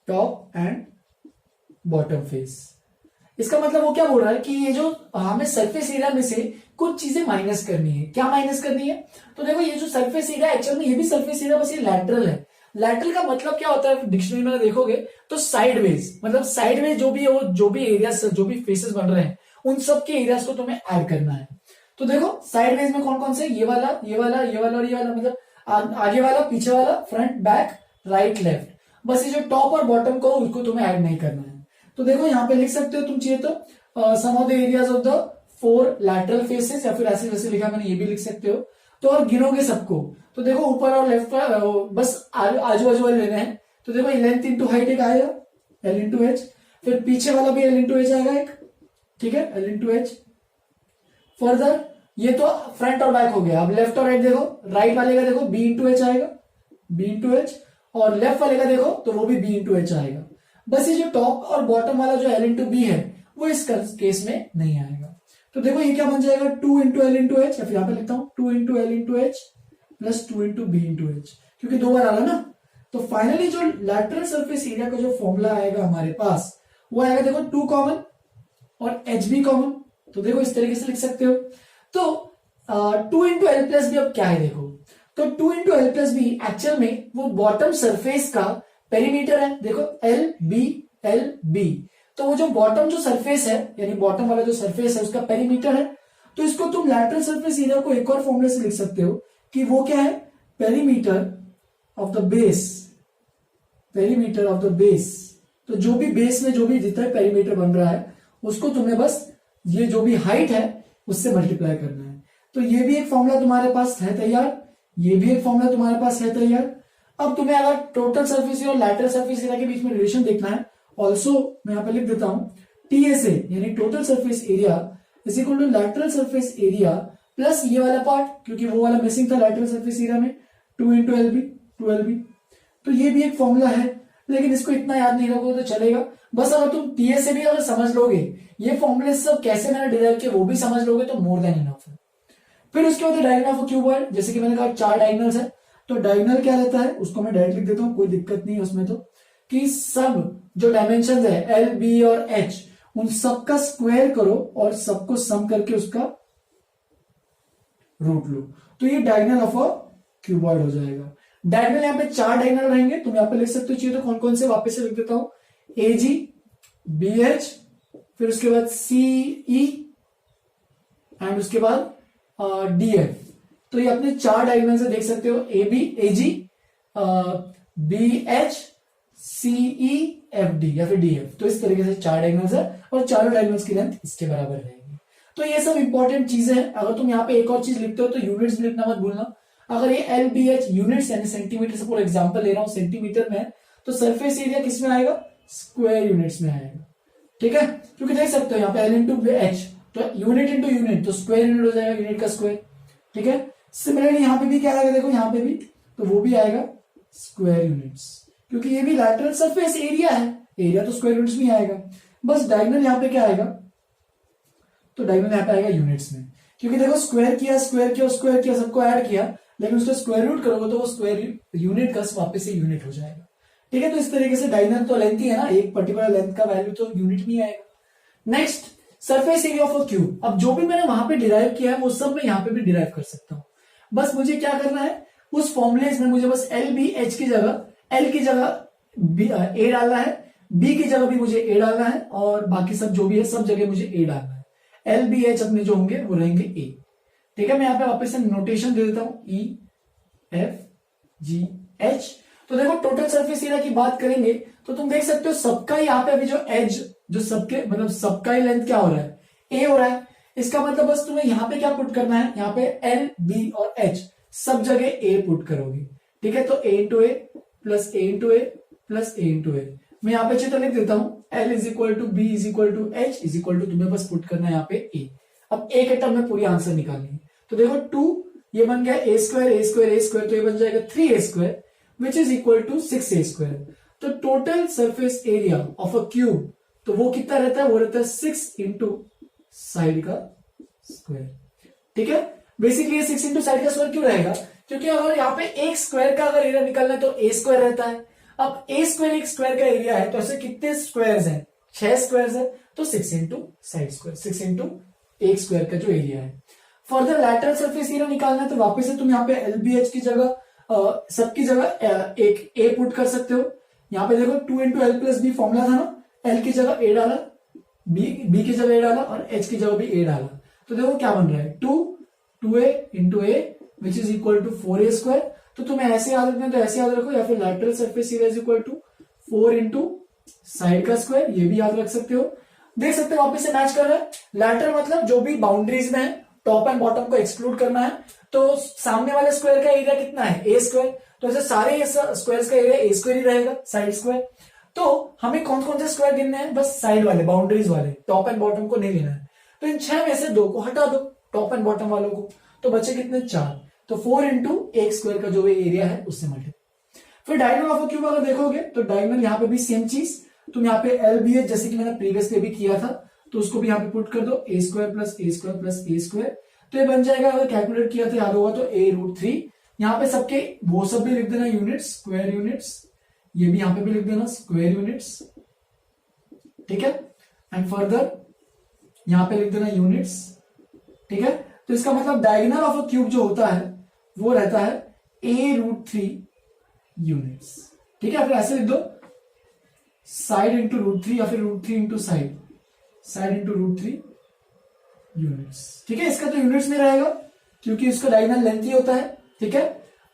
Speaker 1: top and bottom face. इसका मतलब वो क्या बोल रहा है कि ये जो हमें सरफेस एरिया में से कुछ चीजें माइनस करनी है। क्या माइनस करनी है, तो देखो ये जो सरफेस एरिया एक्चुअल में ये भी सरफेस एरिया, बस ये लैटरल है। लैटरल का मतलब क्या होता है, डिक्शनरी में देखोगे तो साइडवेज, मतलब साइडवेज जो भी एरिया, जो भी फेसेस बन रहे हैं उन सब के एरियाज को तुम्हें ऐड करना है। तो देखो साइडवेज में कौन कौन से, ये वाला, ये वाला, ये वाला और ये वाला, मतलब आगे वाला, पीछे वाला, फ्रंट, बैक, राइट, लेफ्ट। बस ये जो टॉप और बॉटम को उसको तुम्हें ऐड नहीं करना है। तो देखो यहाँ पे लिख सकते हो तुम चाहिए तो sum of the areas of the 4 lateral faces, या फिर ऐसे जैसे लिखा मैंने ये भी लिख सकते हो। तो और गिनोगे सबको तो देखो ऊपर और लेफ्ट का बस आजू बाजू वाले लेने हैं। तो देखो लेंथ इंटू हाइट एक आएगा एल इंटू एच, फिर पीछे वाला भी एल इंटू एच आएगा एक, ठीक है, एल इंटू एच। फर्दर ये तो फ्रंट और बैक हो गया। अब लेफ्ट और राइट देखो, राइट वाले का देखो बी इंटू एच आएगा, बी इंटू एच, और लेफ्ट वाले का देखो तो वो भी बी इंटू एच आएगा। बस ये जो टॉप और बॉटम वाला जो एल इंटू बी है वो इस केस में नहीं आएगा। तो देखो ये क्या बन जाएगा, 2 इंटू एल इंटू एच, या फिर यहां पे लिखता हूं 2 into L into H plus 2 into B into H, क्योंकि 2 बार आ रहा ना। तो फाइनली जो लैटरल सरफेस एरिया का जो फॉर्मूला आएगा हमारे पास वो आएगा, देखो 2 कॉमन और एच बी कॉमन। तो देखो इस तरीके से लिख सकते हो। तो 2 इंटू एल प्लस बी अब क्या है, देखो तो 2 into L plus B actual में वो बॉटम सरफेस का पेरीमीटर है। देखो एल बी, तो वो जो बॉटम जो सरफेस है, यानी बॉटम वाला जो सरफेस है उसका पेरीमीटर है। तो इसको तुम लैटरल सरफेस एरिया को एक और फॉर्मूले से लिख सकते हो कि वो क्या है, perimeter of the base, perimeter of the base. तो जो भी बेस में जो भी जितना पेरीमीटर बन रहा है उसको तुम्हें बस ये जो भी हाइट है उससे मल्टीप्लाई करना है। तो ये भी एक फॉर्मूला तुम्हारे पास है तैयार, ये भी एक फॉर्मूला तुम्हारे पास है तैयार। अब तुम्हें अगर टोटल सरफेस एरिया और लैटरल सरफेस एरिया के बीच में रिलेशन देखना है, ऑल्सो मैं यहां पे लिख देता हूं टीएसए यानी total surface area is equal to lateral surface area plus ये वाला पार्ट, क्योंकि वो वाला मिसिंग था लैटरल सरफेस एरिया में, 2 इंटू एलबी, 2 LB। तो ये भी एक फॉर्मूला है, लेकिन इसको इतना याद नहीं रखोगे तो चलेगा। बस अगर तुम टीएसए भी अगर समझ लोगे, ये फॉर्मूले सब कैसे मैंने डिराइव किया वो भी समझ लोगे तो मोर देन इनफ है। फिर उसके बाद डायगोनल ऑफ क्यूबॉइड, जैसे कि मैंने कहा 4 डायगोनल्स है, तो डायगोनल क्या रहता है उसको मैं डायरेक्ट लिख देता हूं, कोई दिक्कत नहीं है उसमें। तो कि सब जो डायमेंशन है एल, बी और एच, उन सबका स्क्वायर करो और सबको सम करके उसका रूट लो, तो ये डायगोनल ऑफ अ क्यूबॉइड हो जाएगा। डायगोनल यहाँ पे 4 डायगोनल रहेंगे, तुम यहाँ पे लिख सकते हो, चाहिए तो कौन कौन से वापस से लिख देता हूं, ए जी, बी एच, फिर उसके बाद सी ई एंड उसके बाद डी एफ। तो ये अपने 4 डायगोनल से देख सकते हो, A B, A G, B H, C E, F D या फिर डी एफ। तो इस तरीके से 4 डायगोनल्स है और चारों डायगोनल्स की लेंथ इसके बराबर रहेगी। तो ये सब इंपॉर्टेंट चीजें हैं। अगर तुम यहाँ पे एक और चीज लिखते हो तो यूनिट्स भी लिखना मत भूलना। अगर ये एल बी एच यूनिट्स यानी सेंटीमीटर से पूरा एग्जांपल ले रहा हूं सेंटीमीटर में, तो सरफेस एरिया किस में आएगा, स्क्वायर यूनिट्स में आएगा। ठीक है, क्योंकि देख सकते हो यहाँ पे एल इंटू एच, तो यूनिट इंटू यूनिट, तो स्क्वायर यूनिट हो जाएगा, यूनिट का स्क्वायर। ठीक है, सिमिलरली यहाँ पे भी क्या आएगा, देखो यहाँ पे भी, तो वो भी आएगा स्क्वायर यूनिट्स, क्योंकि ये भी लैटरल सरफेस एरिया है, एरिया तो स्क्वायर यूनिट्स में आएगा। बस डायगोनल यहाँ पे क्या आएगा, तो डायगोनल यहाँ पे आएगा यूनिट्स में, क्योंकि देखो स्क्वायर किया, स्क्वायर किया, स्क्वायर किया, सबको ऐड किया, लेकिन उसका स्क्वायर रूट करोगे तो वो स्क्वायर यूनिट का वापस से यूनिट हो जाएगा। ठीक है, तो इस तरीके से डायगोनल तो लेंथ ही है ना, एक पर्टिकुलर लेंथ का वैल्यू तो यूनिट में आएगा। Next, surface area of a cube. अब जो भी मैंने वहां पे डिराइव किया है वो सब मैं यहाँ पे भी डिराइव कर सकता हूँ। बस मुझे क्या करना है, उस फॉर्मुलेज में मुझे बस एल बी एच की जगह, एल की जगह ए डालना है, बी की जगह भी मुझे ए डालना है, और बाकी सब जो भी है सब जगह मुझे ए डालना है। एल बी एच अपने जो होंगे वो रहेंगे ए। ठीक है, मैं यहाँ पे वापस से नोटेशन दे देता हूं, ई एफ जी एच। तो देखो टोटल सरफेस एरिया की बात करेंगे तो तुम देख सकते हो सबका यहाँ पे अभी जो एज, जो सबके मतलब सबका ही लेंथ क्या हो रहा है, ए हो रहा है। इसका मतलब बस तुम्हें यहाँ पे क्या पुट करना है, यहाँ पे एल, बी और एच सब जगह ए पुट करोगे। ठीक है, तो A into A plus A into A plus A into A. मैं यहाँ पे चित्र लिख देता हूं, L is equal to B is equal to H is equal to, तुम्हें बस पुट करना है यहाँ पे ए। अब ए के टर्म में पूरी आंसर निकालनी है, तो देखो 2 ये बन गया a square, a square, a square, तो ये बन जाएगा 3 a square which is equal to 6 a square. तो total surface area of a cube, तो वो कितना रहता है, वो रहता है 6 इंटू साइड का स्क्वायर। ठीक है, बेसिकली ये 6 इंटू साइड का स्क्वायर क्यों रहेगा, क्योंकि अगर यहाँ पे एक स्क्वायर का अगर एरिया निकलना है तो ए स्क्वायर रहता है। अब ए स्क्वायर एक स्क्वायर का एरिया है, तो ऐसे कितने स्क्वायर्स हैं, 6 स्क्वायर्स है, तो 6 इंटू साइड स्क्वायर, 6 इंटू एक स्क्वायर का जो एरिया है। फर्दर लैटरल सरफेस एरिया निकालना है तो वापस से तुम यहाँ पे एलबीएच की जगह सबकी जगह एक ए पुट कर सकते हो। यहाँ पे देखो 2 into L plus B formula था ना, एल की जगह ए डाला, बी की जगह ए डाला और एच की जगह भी ए डाला, तो देखो क्या बन रहा है 2 a into a which is equal to 4 a square. तो तुम्हें ऐसे याद रखना है तो ऐसे याद रखो, या फिर lateral surface area is equal to 4 into side का स्क्वायर, ये भी याद रख सकते हो। देख सकते हो वापस से मैच कर रहा है। लैटरल मतलब जो भी बाउंड्रीज में है, टॉप एंड बॉटम को एक्सक्लूड करना है, तो सामने वाले स्क्वायर का एरिया कितना है, ए स्क्वायर, तो ऐसे सारे स्क्वायर्स का एरिया ए स्क्वायर ही रहेगा, साइड स्क्वायर। तो हमें कौन कौन से स्क्वायर गिनने हैं, बस साइड वाले, बाउंड्रीज वाले, टॉप एंड बॉटम को नहीं लेना है। तो इन 6 में से 2 को हटा दो, टॉप एंड बॉटम वालों को, तो बचे कितने, 4। तो 4 इंटू एक स्क्वायर का जो एरिया है उससे मल्टीप्लाई। फिर डायगोनल ऑफ अ क्यूब अगर देखोगे तो डायगोनल यहाँ पे भी सेम चीज, तुम यहाँ पे एल बी एच जैसे कि मैंने प्रीवियसली भी किया था, तो उसको भी यहाँ पे पुट कर दो, ए स्क्वायर प्लस ए स्क्वायर प्लस ए स्क्वायर, तो ये बन जाएगा, अगर कैलकुलेट किया था याद होगा तो a√3। यहाँ पे सबके वो सब भी लिख देना यूनिट्स, स्क्वायर यूनिट्स, ये भी यहाँ पे भी लिख देना स्क्वायर यूनिट्स। ठीक है, एंड फर्दर यहाँ पे लिख देना यूनिट्स। ठीक है, तो इसका मतलब डायगोनल ऑफ अ क्यूब जो होता है वो रहता है a√3 यूनिट्स। ठीक है, फिर ऐसे लिख दो साइड इंटू √3 या फिर √3 into side, side into √3 units. ठीक है, इसका तो यूनिट्स में रहेगा क्योंकि इसका डायगोनल लेंथ ही होता है, ठीक है।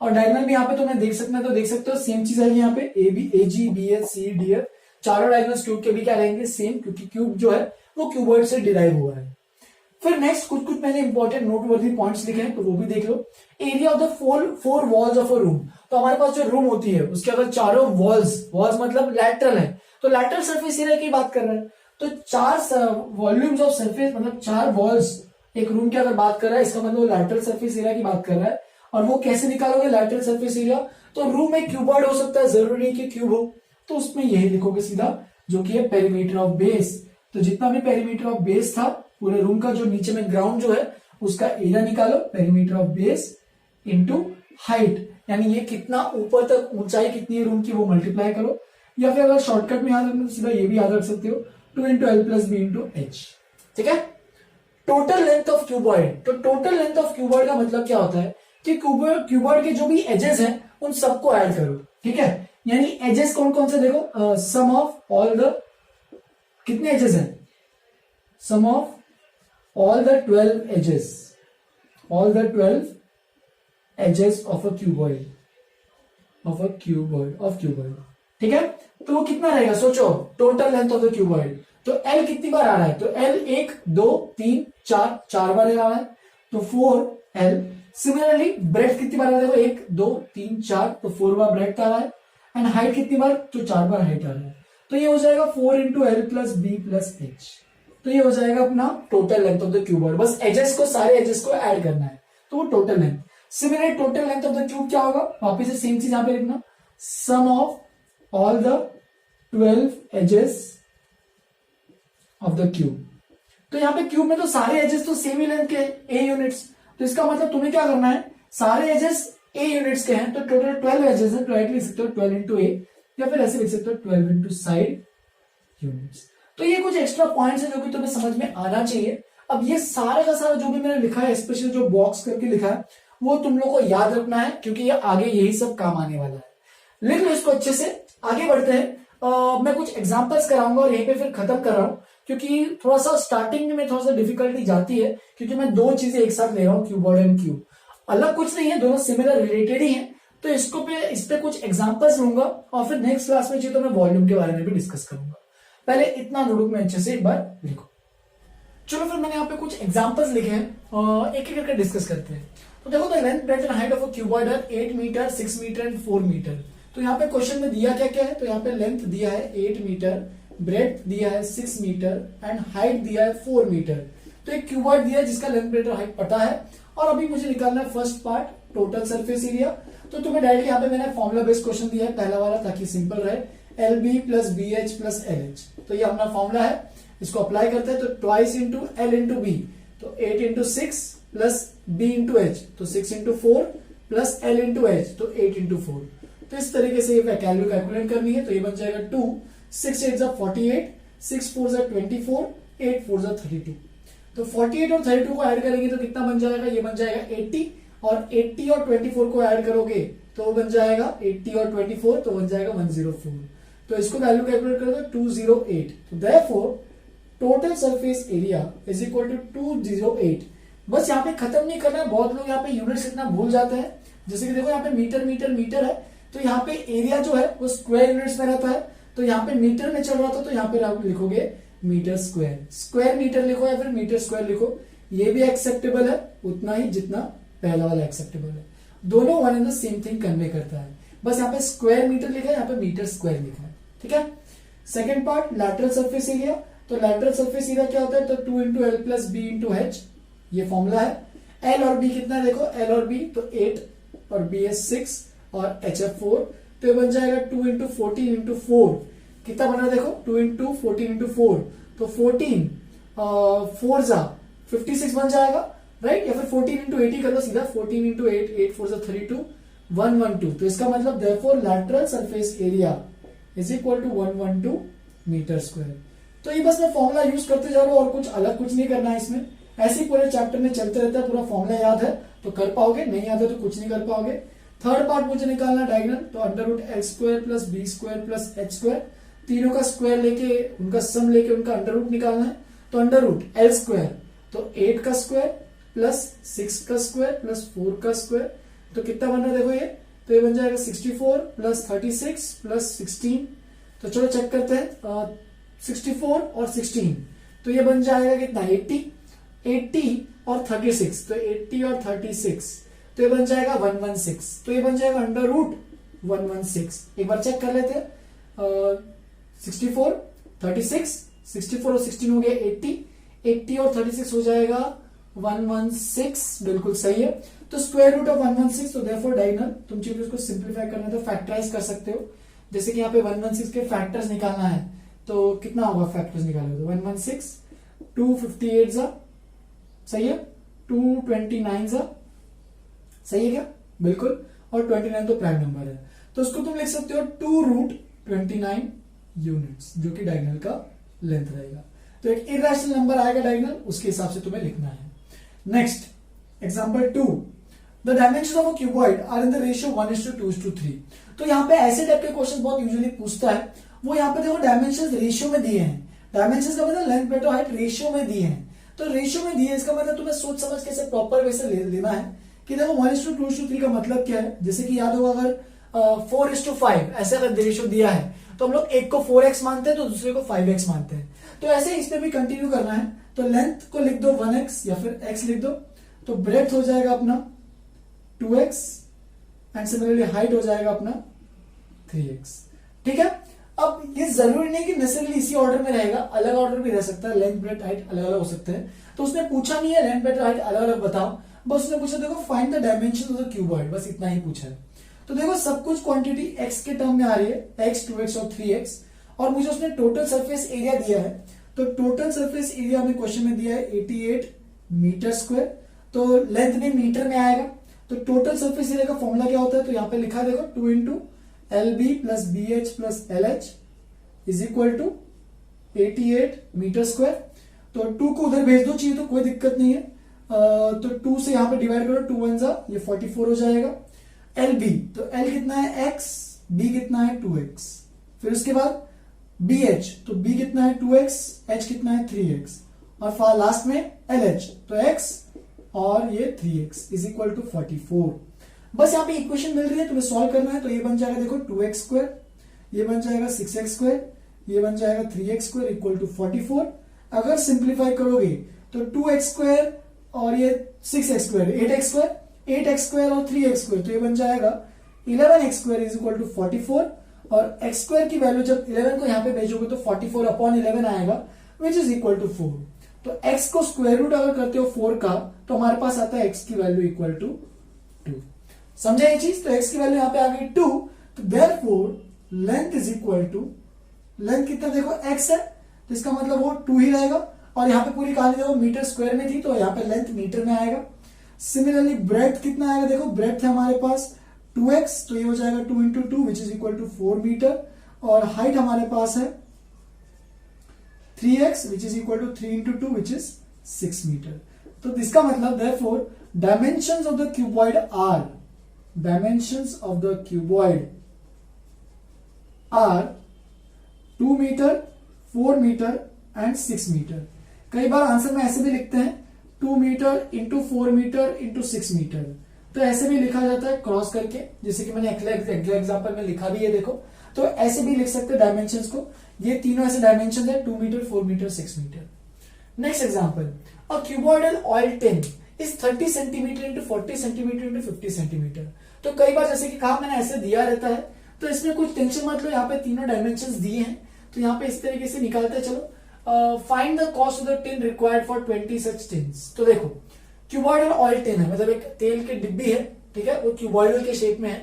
Speaker 1: और डायगोनल भी यहाँ पे तुम्हें देख सकते हैं तो देख सकते हो सेम चीज आएगी यहाँ पे A G B H C D F, चारों डायगोनल्स क्यूब के भी क्या रहेंगे सेम, क्योंकि क्यूब जो है वो क्यूबॉइड से डिराइव हुआ है। फिर नेक्स्ट कुछ कुछ मैंने इंपॉर्टेंट नोटवर्दी पॉइंट्स लिखे हैं तो वो भी देख लो। Area of the four walls of a room, तो हमारे पास जो रूम होती है उसके अगर चारों वॉल्स मतलब लैटरल है तो लैटरल सरफेस एरिया की बात कर रहे हैं, तो चार वॉल्यूम्स ऑफ सरफेस मतलब चार वॉल्स एक रूम की अगर बात कर रहा है इसका मतलब लैटरल सरफेस एरिया की बात कर रहा है। और वो कैसे निकालोगे लैटरल सरफेस एरिया, तो रूम एक क्यूबॉइड हो सकता है, जरूरी नहीं कि क्यूब हो, तो उसमें यही लिखोगे सीधा जो कि है पेरीमीटर ऑफ बेस। तो जितना भी पेरीमीटर ऑफ बेस था पूरे रूम का, जो नीचे में ग्राउंड जो है उसका एरिया निकालो, perimeter of base into height, यानी ये कितना ऊपर तक ऊंचाई कितनी है रूम की वो मल्टीप्लाई करो, या फिर अगर शॉर्टकट में याद रखना तो सीधा ये भी याद रख सकते हो 2 into L plus B into H. ठीक है। टोटल लेंथ ऑफ क्यूबॉइड, तो टोटल लेंथ ऑफ क्यूबॉइड का मतलब क्या होता है कि क्यूबॉइड के जो भी एजेस हैं उन सबको ऐड करो। ठीक है, यानी एजेस कौन कौन से देखो, सम ऑफ ऑल द, कितने एजेस हैं, सम of all the 12 edges of a cuboid, ठीक है। तो वो कितना रहेगा सोचो, total length of the cuboid, तो L कितनी बार आ रहा है, तो L 1 2 3 4 बार आ रहा है तो 4L। सिमिलरली ब्रेथ कितनी बार आ रहा है, 1 2 3 4 तो 4 बार ब्रेथ आ रहा है, एंड हाइट कितनी बार, तो 4 बार हाइट आ रहा है, तो ये हो जाएगा 4 into L plus b plus h. तो ये हो जाएगा अपना total length of the cuboid, बस एजेस को सारे एजेस को ऐड करना है तो वो total length. Similar total length of the cube क्या होगा, वापिस से सेम चीज यहां पे लिखना, sum of all the 12 edges of the cube. तो यहाँ पे क्यूब में तो सारे एजेस तो सेम ही लेंथ के ए यूनिट्स, तो इसका मतलब तुम्हें क्या करना है, सारे एजेस ए यूनिट्स के हैं तो टोटल 12 एजेस है, तो राइट लिख सकते हो 12 इंटू ए, या फिर ऐसे लिख सकते हो 12 इंटू साइड यूनिट्स। तो ये कुछ एक्स्ट्रा पॉइंट्स है जो कि तुम्हें समझ में आना चाहिए। अब ये सारा का सारा जो भी मैंने लिखा है, स्पेशल जो बॉक्स करके लिखा है, वो तुम लोग को याद रखना है क्योंकि ये आगे यही सब काम आने वाला है। लिख लो इसको अच्छे से, आगे बढ़ते हैं। मैं कुछ एग्जांपल्स कराऊंगा और यहीं पे फिर खत्म कर रहा हूं, क्योंकि थोड़ा सा स्टार्टिंग में थोड़ा सा डिफिकल्टी जाती है क्योंकि मैं दो चीजें एक साथ ले रहा हूँ, क्यूबॉइड एंड क्यूब, अलग कुछ नहीं है, दोनों सिमिलर रिलेटेड ही है। तो इस पे कुछ एग्जांपल्स लूंगा और फिर नेक्स्ट क्लास में तो मैं वॉल्यूम के बारे में भी डिस्कस करूंगा। पहले इतना नोटबुक में अच्छे से एक बार लिखो। चलो फिर मैंने यहाँ पे कुछ एग्जांपल्स लिखे हैं, एक एक करके डिस्कस करते हैं। तो देखो, the length breadth and height of a cuboid are 8 metre 6 metre and 4 metre. तो यहाँ पे क्वेश्चन में दिया क्या क्या है, तो यहाँ पे लेंथ दिया है 8 मीटर, ब्रेड्थ दिया है 6 मीटर एंड हाइट दिया है 4 मीटर। तो एक क्यूबॉइड दिया है जिसका लेंथ ब्रेड्थ और हाइट पता है, और अभी मुझे निकालना है first part, total surface area. तो तुम्हें डायरेक्टली यहाँ पे मैंने फॉर्मुला बेस्ड क्वेश्चन दिया है पहला वाला, ताकि सिंपल रहे, L B plus B H plus L H. तो ये अपना फॉर्मूला है, इसको अप्लाई करते हैं तो twice into L into B, तो 8 into 6 plus B into H, तो 6 into 4 plus L into H, तो 8 इंटू 4। तो इस तरीके से ये वैल्यू कैलकुलेट करनी है, तो ये बन जाएगा 2 6 8 48 6 4 24 8 4 32। तो 48 और 32 को ऐड करेंगे तो कितना बन जाएगा, ये बन जाएगा 80, और 80 और 24 को ऐड करोगे तो बन जाएगा 80 और 24 तो बन जाएगा 104। तो इसको वैल्यू कैलकुलेट करोगे 208। तो therefore total surface area is equal to 208। बस यहाँ पे खत्म नहीं करना है, बहुत लोग यहाँ पे यूनिट्स इतना भूल जाते हैं। जैसे कि देखो यहाँ पे मीटर मीटर मीटर है, तो यहाँ पे एरिया जो है वो स्क्वायर यूनिट्स में रहता है, तो यहाँ पे मीटर में चल रहा था तो यहाँ पे आप लिखोगे मीटर स्क्वायर, स्क्वायर मीटर लिखो या फिर मीटर स्क्वायर लिखो, ये भी एक्सेप्टेबल है उतना ही जितना पहला वाला एक्सेप्टेबल है, दोनों one and the same thing convey करता है। बस यहाँ पे स्क्वायर मीटर लिखा है, यहाँ पे मीटर स्क्वायर लिखा है। ठीक है। Second part, lateral surface area. तो लैटरल सरफेस एरिया क्या होता है, तो 2 into L plus B into H, ये फॉर्मूला है। एल और बी कितना है देखो, एल और बी तो 8 और बी है 6 और एच है 4, तो ये बन जाएगा 2 इंटू 14 इंटू 4, कितना बना देखो 2 इंटू 14 इंटू 4, तो 14 4 जा 56 बन जाएगा, राइट। या फिर 14 इंटू 80 कर लो सीधा, 14 इंटू 8 8 4 जा 32 112। तो इसका मतलब therefore lateral surface area is equal to 112 metre square. तो ये बस मैं फॉर्मूला यूज करते जा रहा हूँ और कुछ अलग कुछ नहीं करना है इसमें, ऐसे ही पूरे चैप्टर में चलते रहता है। पूरा फॉर्मूला याद है तो कर पाओगे, नहीं याद है तो कुछ नहीं कर पाओगे। थर्ड पार्ट मुझे निकालना डायगोनल, तो under root L square plus B square plus H square, तीनों का स्क्वायर लेके उनका सम लेके उनका अंडर रूट निकालना है। तो अंडर रूट एल स्क्वायर तो 8 का स्क्वायर प्लस 6 का स्क्वायर प्लस 4 का स्क्वायर तो कितना बन रहा है देखो ये, तो ये बन जाएगा 64 प्लस 36 प्लस 16। तो चलो चेक करते हैं 64 और 16, तो ये बन जाएगा कितना 80 और 36, तो 80 और 36, तो ये बन जाएगा 116, तो ये बन जाएगा अंडर रूट 116। एक बार चेक कर लेते हैं 64 36, 64 और 16 हो गया 80 और 36 हो जाएगा 116, बिल्कुल सही है। तो स्क्वायर रूट ऑफ 116, तो देयरफॉर डायगोनल, तुम चीजों इसको सिंप्लीफाई करना है तो फैक्टराइज कर सकते हो। जैसे कि यहाँ पे 116 के फैक्टर्स निकालना है, तो कितना होगा फैक्टर्स निकालोगे तो 116 258 जा, सही है, 229 जा, सही है क्या, बिल्कुल, और 29 तो प्राइम नंबर है, तो उसको तुम लिख सकते हो 2 रूट 29 यूनिट्स, जो कि डायगोनल का लेंथ रहेगा। तो एक इरेशनल नंबर आएगा डायगोनल, उसके हिसाब से तुम्हें लिखना है। Next example 2, the dimension of a cuboid are in the ratio 1:2:3। तो यहाँ पे ऐसे टाइप के क्वेश्चन बहुत यूजुअली पूछता है, वो यहाँ पे देखो डायमेंशन रेशियो में दिए हैं, डायमेंशन का मतलब लेंथ ब्रेड्थ और हाइट रेशियो में दिए हैं, तो रेशियो में दिए, इसका मतलब तुम्हें सोच समझ कैसे प्रॉपर वे से लेना है कि देखो 1:2:3 का मतलब क्या है। जैसे कि याद होगा अगर 4:5 ऐसे अगर रेशियो दिया है, तो हम लोग एक को 4x मानते हैं तो दूसरे को 5x मानते हैं, तो ऐसे इसमें भी कंटिन्यू करना है। तो लेंथ को लिख दो 1x या फिर x लिख दो, तो ब्रेड्थ हो जाएगा अपना 2x एंड सिमिलरली हाइट हो जाएगा अपना 3x, ठीक है। अब ये जरूरी नहीं कि नेसेसरली इसी ऑर्डर में रहेगा, अलग ऑर्डर भी रह सकता है, लेंथ ब्रेड्थ हाइट अलग अलग हो सकते हैं। तो उसने पूछा नहीं है लेंथ ब्रेड्थ हाइट अलग अलग बताओ, बस उसने पूछा देखो find the dimension of the cuboid, बस इतना ही पूछा है। तो देखो सब कुछ क्वांटिटी x के टर्म में आ रही है, x 2x और 3x, और मुझे उसने टोटल सरफेस एरिया दिया है, तो टोटल सरफेस एरिया में क्वेश्चन में दिया है 88 मीटर स्क्वायर, तो लेंथ भी मीटर में आएगा। तो टोटल सरफेस एरिया का फॉर्मूला क्या होता है, तो यहाँ पे लिखा देखो 2 into LB plus BH plus LH is equal to 88 metre square. तो 2 को उधर भेज दो चाहिए तो कोई दिक्कत नहीं है, तो 2 से यहाँ पे डिवाइड करो, 2 1 जा, ये 44 हो जाएगा। LB, तो L कितना है x, B कितना है 2x, फिर उसके बाद BH, तो B कितना है 2x, H कितना है 3x, और लास्ट में LH, तो x और ये 3x इज इक्वल टू 44। बस यहाँ पे इक्वेशन मिल रही है, तुम्हें सॉल्व करना है। तो ये बन जाएगा देखो 2x स्क्वायर, ये बन जाएगा 6x स्क्वायर, ये बन जाएगा 3x स्क्वायर इक्वल टू 44। अगर सिंप्लीफाई करोगे तो 2x स्क्वायर और ये 6x square 8x square, 8x square और 3x स्क्वायर, तो ये बन जाएगा 11x square is equal to 44, और x स्क्वायर की वैल्यू जब 11 को यहाँ पे भेजोगे तो 44 अपॉन 11 आएगा विच इज इक्वल टू 4। तो x को स्क्वायर रूट अगर करते हो 4 का, तो हमारे पास आता है x की वैल्यू इक्वल टू 2। समझे ये चीज, तो x की वैल्यू यहाँ पे आ गई 2, तो therefore length is equal to, length कितना देखो x है, तो इसका मतलब वो 2 ही रहेगा, और यहाँ पे पूरी कहानी देखो मीटर स्क्वायर में थी, तो यहाँ पे लेंथ मीटर में आएगा। सिमिलरली ब्रेड्थ कितना आएगा, देखो ब्रेड्थ है हमारे पास 2x, तो ये हो जाएगा 2 into 2 which is equal to 4 metre, और हाइट हमारे पास है 3x which is equal to 3 into 2 which is 6 metre. तो इसका मतलब therefore dimensions of the cuboid are, dimensions of the cuboid are 2 metre 4 metre and 6 metre. कई बार answer में ऐसे भी लिखते हैं 2 metre into 4 metre into 6 metre, तो ऐसे भी लिखा जाता है क्रॉस करके, जैसे कि मैंने अगले एग्जांपल में लिखा भी है देखो, तो ऐसे भी लिख सकते हैं डायमेंशंस को। ये तीनों ऐसे डायमेंशन है 2 metre 4 metre 6 metre. Next example, a cuboidal oil tin is 30 centimetre into 40 centimetre into 50 centimetre. तो कई बार जैसे कि कहा मैंने ऐसे दिया रहता है, तो इसमें कुछ टेंशन मत लो, यहाँ पे तीनों डायमेंशंस दिए हैं, तो यहाँ पे इस तरीके से निकालते हैं। चलो find the cost of the tin required for 20 such tins. तो देखो क्यूबॉइडल ऑयल टिन है, मतलब एक तेल की डिब्बी है, ठीक है, वो क्यूबॉइडल के शेप में है,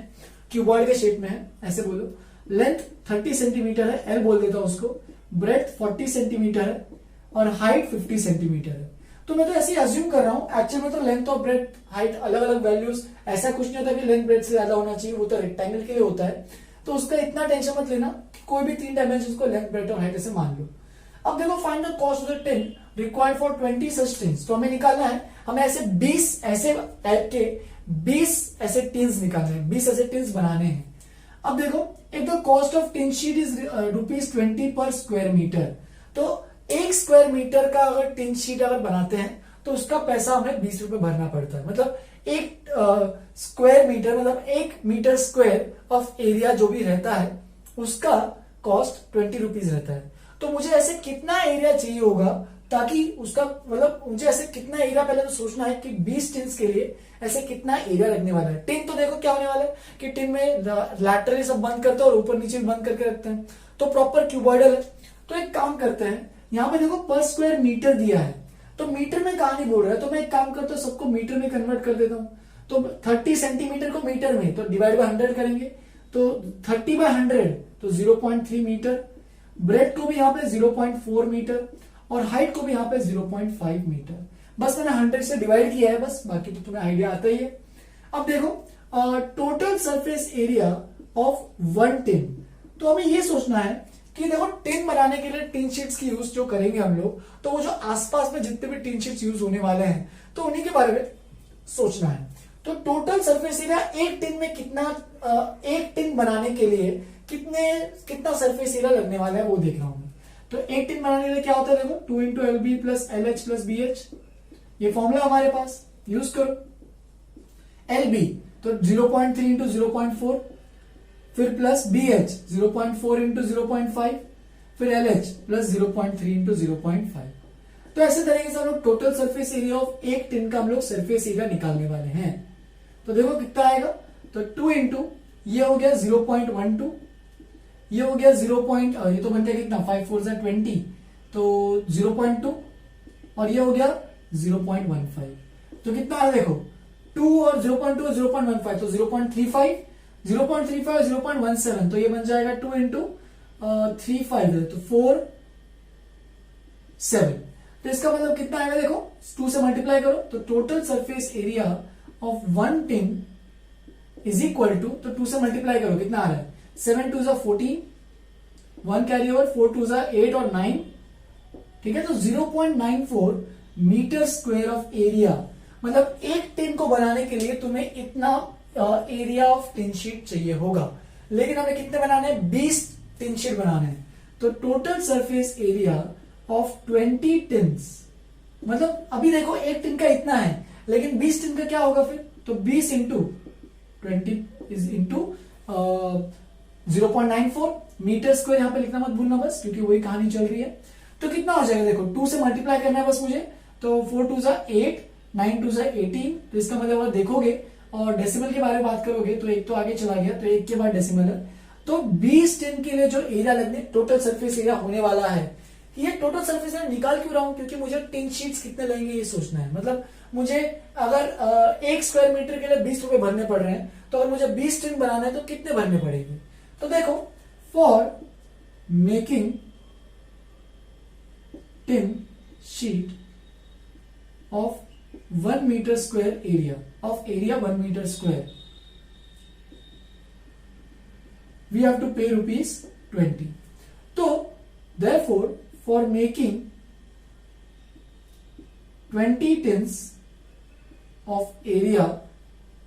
Speaker 1: क्यूबॉइड के शेप में है, ऐसे बोलो। लेंथ 30 सेंटीमीटर है, एल बोल देता हूं उसको, ब्रेड्थ 40 सेंटीमीटर है, और हाइट 50 सेंटीमीटर है। तो मैं तो ऐसे अज्यूम कर रहा हूं, एक्चुअल में तो लेंथ और ब्रेड्थ हाइट अलग अलग वैल्यूज, ऐसा कुछ नहीं होता कि लेंथ ब्रेड्थ से ज्यादा होना चाहिए, वो तो रेक्टेंगल के लिए होता है, तो उसका इतना टेंशन मत लेना, कोई भी 3 डायमेंशन को लेंथ ब्रेड्थ और हाइट ऐसे मान लो। अब देखो find the cost of the tin required for 20 such tins. तो हमें निकालना है, हमें ऐसे 20 ऐसे टाइप के 20 ऐसे टिन्स निकालने हैं, 20 ऐसे टिन्स बनाने हैं। अब देखो if the cost of tin sheet is ₹20 पर स्क्वायर मीटर, तो 1 स्क्वायर मीटर का अगर टिन शीट अगर बनाते हैं तो उसका पैसा हमें 20 रुपए भरना पड़ता है। मतलब एक स्क्वायर मीटर, मतलब 1 मीटर स्क्वायर ऑफ एरिया जो भी रहता है उसका कॉस्ट 20 रुपीज रहता है। तो मुझे ऐसे कितना एरिया चाहिए होगा ताकि उसका, मतलब मुझे ऐसे कितना एरिया पहले तो सोचना है कि 20 टिन्स के लिए ऐसे कितना एरिया लगने वाला है। टिन तो देखो क्या होने वाला है कि टिन में लैटरली सब बंद करते हैं और ऊपर नीचे भी बंद करके रखते हैं, तो प्रॉपर क्यूबॉइडल है। तो एक काम करते हैं, यहाँ पे देखो पर स्क्वायर मीटर दिया है, तो मीटर में कहां नहीं बोल रहा है, तो मैं एक काम करता हूँ सबको मीटर में कन्वर्ट कर देता हूँ। तो 30 सेंटीमीटर को मीटर में तो डिवाइड बाय 100 करेंगे, तो 30/100 तो 0.3 मीटर। ब्रेड को भी यहाँ पे 0.4 मीटर और हाइट को भी यहाँ पे 0.5 मीटर। बस मैंने 100 से डिवाइड किया है बस, बाकी तो तुम्हें आइडिया आता ही है। अब देखो total surface area of 1 tin, तो हमें ये सोचना है कि देखो टिन बनाने के लिए टिन शीट्स की यूज जो करेंगे हम लोग, तो वो जो आसपास में जितने भी टिन शीट्स यूज होने वाले हैं तो उन्हीं के बारे में सोचना है। तो टोटल सरफेस एरिया एक टिन में कितना, एक टिन बनाने के लिए कितना सरफेस एरिया लगने वाला है वो देख रहा हूं। तो एक टिन बनाने के लिए क्या होता है, देखो 2 × LB + LH + BH, ये फॉर्मूला हमारे पास यूज करो। LB तो 0.3 × 0.4, फिर प्लस BH 0.4 × 0.5, फिर LH प्लस 0.3 × 0.5। तो ऐसे तरीके से हम लोग टोटल सरफेस एरिया ऑफ एक टिन का हम लोग सरफेस एरिया निकालने वाले हैं। तो देखो कितना आएगा, तो 2 × ये हो गया 0.12, ये हो गया 0. ये तो बनता है कितना, 5 × 4 = 20, तो 0.2 और ये हो गया 0.15। तो कितना है देखो, 2 और 0.2 और 0.15 तो 0.35, 0.35 और 0.17, तो ये बन जाएगा 2 × 35 तो 4 7। तो इसका मतलब कितना आएगा देखो, 2 से मल्टीप्लाई करो तो total surface area of 1 tin is equal to, तो 2 से मल्टीप्लाई करो कितना आ रहा है, 7 × 2 = 14, 1 कैरी ओवर, 4 × 2 = 8 और 9, ठीक है। तो 0.94 मीटर स्क्वायर ऑफ एरिया, मतलब एक टिन को बनाने के लिए तुम्हें इतना एरिया ऑफ टिन शीट चाहिए होगा। लेकिन हमें कितने बनाने हैं, 20 टिन शीट बनाने हैं। तो total surface area of 20 tins, मतलब अभी देखो एक टिन का इतना है, लेकिन 20 टिन का क्या होगा फिर, तो 20 × 20 इज इंटू 0.94 मीटर स्क्वायर, यहां पे लिखना मत भूलना बस, क्योंकि वही कहानी चल रही है। तो कितना हो जाएगा देखो, 2 से मल्टीप्लाई करना है बस मुझे, तो 4 × 2 = 8, 9 × 2 = 18। तो इसका मतलब अगर देखोगे और डेसिमल के बारे में बात करोगे तो एक तो आगे चला गया, तो एक के बाद डेसिमल है। तो 20 टिन के लिए जो एरिया लगने, टोटल सरफेस एरिया होने वाला है, ये टोटल सरफेस एरिया निकाल क्यों रहा हूं, क्योंकि मुझे टिन शीट्स कितने लगेंगे ये सोचना है। मतलब मुझे अगर 1 स्क्वायर मीटर के लिए 20 रुपए भरने पड़ रहे हैं, तो अगर मुझे 20 टिन बनाना है तो कितने भरने पड़ेंगे। तो देखो, for making tin sheet of 1 metre square area, of area 1 metre square, we have to pay ₹20. तो therefore for making 20 tins of area,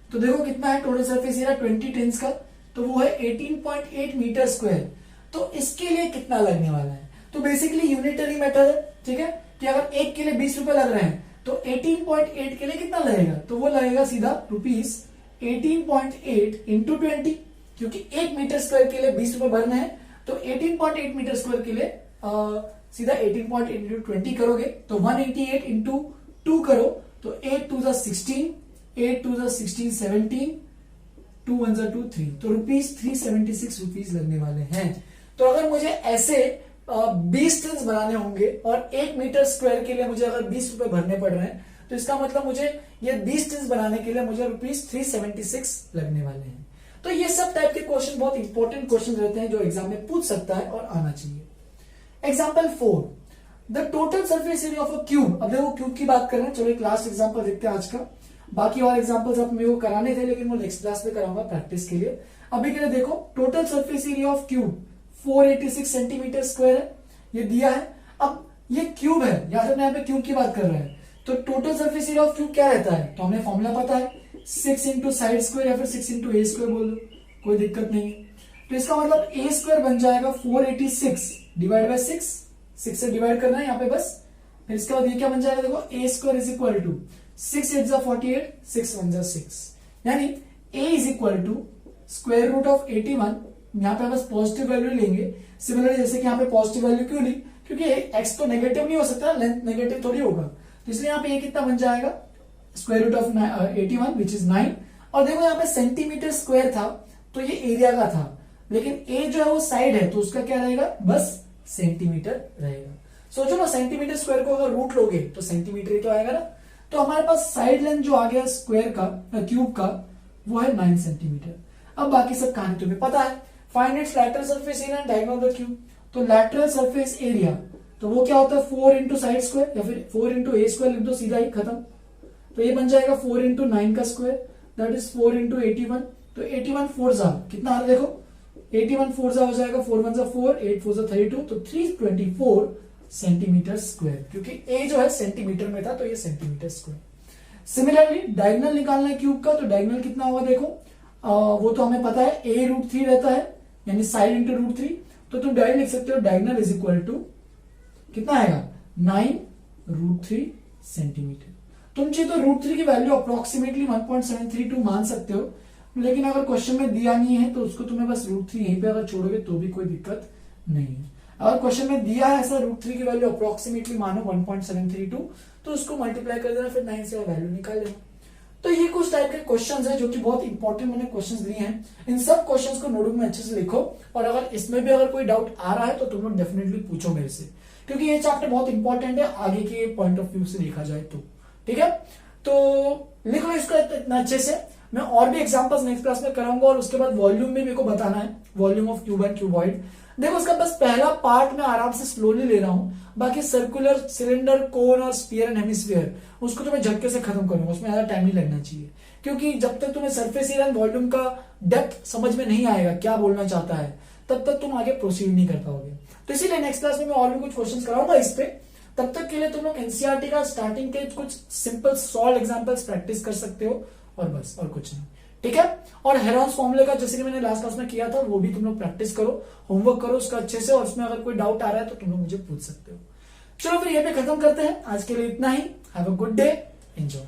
Speaker 1: तो देखो कितना है टोटल सरफेस एरिया 20 टिन्स का, तो वो है 18.8 मीटर स्क्वायर। तो इसके लिए कितना लगने वाला है, तो बेसिकली यूनिटरी मेथड है, ठीक है, कि अगर एक के लिए 20 रुपए लग रहे हैं तो 18.8 के लिए कितना लगेगा, तो वो लगेगा सीधा ₹18.8 × 20, क्योंकि 1 मीटर स्क्वायर के लिए 20 रुपए भरने हैं, तो 18.8 मीटर स्क्वायर के लिए सीधा 18.8 × 20 करोगे तो 188 × 2 करो तो 8 × 2 = 16, 8 × 2 = 16, 17, 2 × 1 = 2, 3, तो ₹376 लगने वाले हैं। तो अगर मुझे ऐसे 20 टिन्स बनाने होंगे और 1 मीटर स्क्वायर के लिए मुझे अगर 20 रुपए भरने पड़ रहे हैं, तो इसका मतलब मुझे ये 20 टिन्स बनाने के लिए मुझे ₹376 लगने वाले हैं। तो ये सब टाइप के क्वेश्चन बहुत इंपॉर्टेंट क्वेश्चन रहते हैं जो एग्जाम में पूछ सकता है और आना चाहिए। Example 4, the total surface area of a cube. अब देखो क्यूब की बात कर रहे हैं, चलो एक लास्ट एग्जाम्पल देखते हैं आज का। बाकी और एग्जाम्पल्स आप मेरे को कराने थे, लेकिन वो नेक्स्ट क्लास में कराऊंगा प्रैक्टिस के लिए। अभी के लिए देखो, total surface area of cube 486 centimetre square है, ये दिया है। अब ये क्यूब है, याद रखना यहाँ पे क्यूब की बात कर रहे हैं, तो total surface area of cube क्या रहता है, तो हमें फॉर्मूला पता है, 6 × साइड स्क्वायर या फिर 6 × a² बोल दो, कोई दिक्कत नहीं है। तो इसका मतलब a² बन जाएगा 486 डिवाइड बाय 6 से डिवाइड करना है यहाँ पे बस, फिर इसके बाद ये क्या बन जाएगा, देखो ए स्क्वायर इज इक्वल टू 6 8 जा 48, 6 1 जा 6, यानी a is equal to square root of 81। यहाँ पे बस पॉजिटिव वैल्यू लेंगे। सिमिलरली जैसे कि यहाँ पे पॉजिटिव वैल्यू क्यों ली, क्योंकि x तो नेगेटिव नहीं हो सकता, लेंथ नेगेटिव थोड़ी होगा, तो इसलिए यहाँ पे ये कितना बन जाएगा, square root of 81 which is 9। और देखो यहाँ पे सेंटीमीटर स्क्वायर था तो ये एरिया का था, लेकिन a जो है वो साइड है तो उसका क्या रहेगा, बस सेंटीमीटर रहेगा। सोचो ना, सेंटीमीटर स्क्वायर को अगर रूट लोगे तो सेंटीमीटर क्या आएगा ना। तो हमारे पास साइड लेंथ जो आ गया स्क्वायर का क्यूब का वो है 9 सेंटीमीटर। अब बाकी सब कहानी तुम्हें पता है, find its lateral surface area and diagonal of the cube. तो लैटरल सरफेस एरिया तो वो क्या होता है 4 इंटू साइड स्क्वायर, या फिर 4 इंटू ए स्क्वायर लिख दो, सीधा ही खत्म। तो ये बन जाएगा 4 इंटू 9 का स्क्वायर, दैट इज 4 इंटू 81। तो 81 4 जा कितना आ रहा है, देखो 81 4 जा हो जाएगा, 4 1 जा 4, 8 4 जा 32, तो 324 सेंटीमीटर स्क्वायर, क्योंकि ए जो है सेंटीमीटर में था तो ये सेंटीमीटर स्क्वायर। सिमिलरली डायगोनल निकालना है क्यूब का, तो डायगोनल कितना होगा देखो, वो तो हमें पता है a रूट 3 रहता है, यानी साइड इंटू रूट 3। तो तुम डायरेक्ट लिख सकते हो डायगोनल इज इक्वल टू कितना आएगा 9 रूट 3 सेंटीमीटर। तुम चाहिए तो रूट 3 की वैल्यू अप्रोक्सीमेटली 1.732 मान सकते हो, लेकिन अगर क्वेश्चन में दिया नहीं है तो उसको तुम्हें बस रूट 3 यहीं पे अगर छोड़ोगे तो भी कोई दिक्कत नहीं है। अगर क्वेश्चन में दिया है ऐसा रूट 3 की वैल्यू अप्रोक्सीमेटली मानो 1.732, तो उसको मल्टीप्लाई कर देना, फिर 9 से वैल्यू निकाल लेना। तो ये कुछ टाइप के क्वेश्चंस है जो कि बहुत इंपॉर्टेंट मैंने क्वेश्चंस दिए हैं। इन सब क्वेश्चंस को नोटबुक में अच्छे से लिखो, और अगर इसमें भी अगर कोई डाउट आ रहा है तो तुम लोग डेफिनेटली पूछो मेरे से, क्योंकि ये चैप्टर बहुत इंपॉर्टेंट है आगे के पॉइंट ऑफ व्यू से देखा जाए तो। ठीक है, तो लिख लो इसको इतना अच्छे से। मैं और भी एग्जांपल्स नेक्स्ट क्लास में कराऊंगा, और उसके बाद वॉल्यूम भी मेरे को बताना है, volume of cube and cuboid. देखो उसका बस पहला पार्ट मैं आराम से स्लोली ले रहा हूं, बाकी सर्कुलर, सिलेंडर, कोन और स्फीयर एंड हेमिस्फीयर उसको तो मैं झटके से खत्म करूंगा, उसमें ज्यादा टाइम नहीं लगना चाहिए, क्योंकि जब तक तुम्हें सरफेस एरिया एंड वॉल्यूम का डेप्थ समझ में नहीं आएगा क्या बोलना चाहता है, तब तक तुम आगे प्रोसीड नहीं कर पाओगे। तो इसीलिए नेक्स्ट क्लास में मैं और भी कुछ क्वेश्चन कराऊंगा इस पे। तब तक के लिए तुम लोग एनसीईआरटी का स्टार्टिंग के कुछ सिंपल सॉल्व एग्जांपल्स प्रैक्टिस कर सकते हो, और बस और कुछ नहीं। ठीक है, और हेरॉन्स फॉर्मूले का जैसे कि मैंने लास्ट क्लास में किया था वो भी तुम लोग प्रैक्टिस करो, होमवर्क करो उसका अच्छे से, और उसमें अगर कोई डाउट आ रहा है तो तुम लोग मुझे पूछ सकते हो। चलो फिर ये पे खत्म करते हैं, आज के लिए इतना ही। Have a good day, enjoy.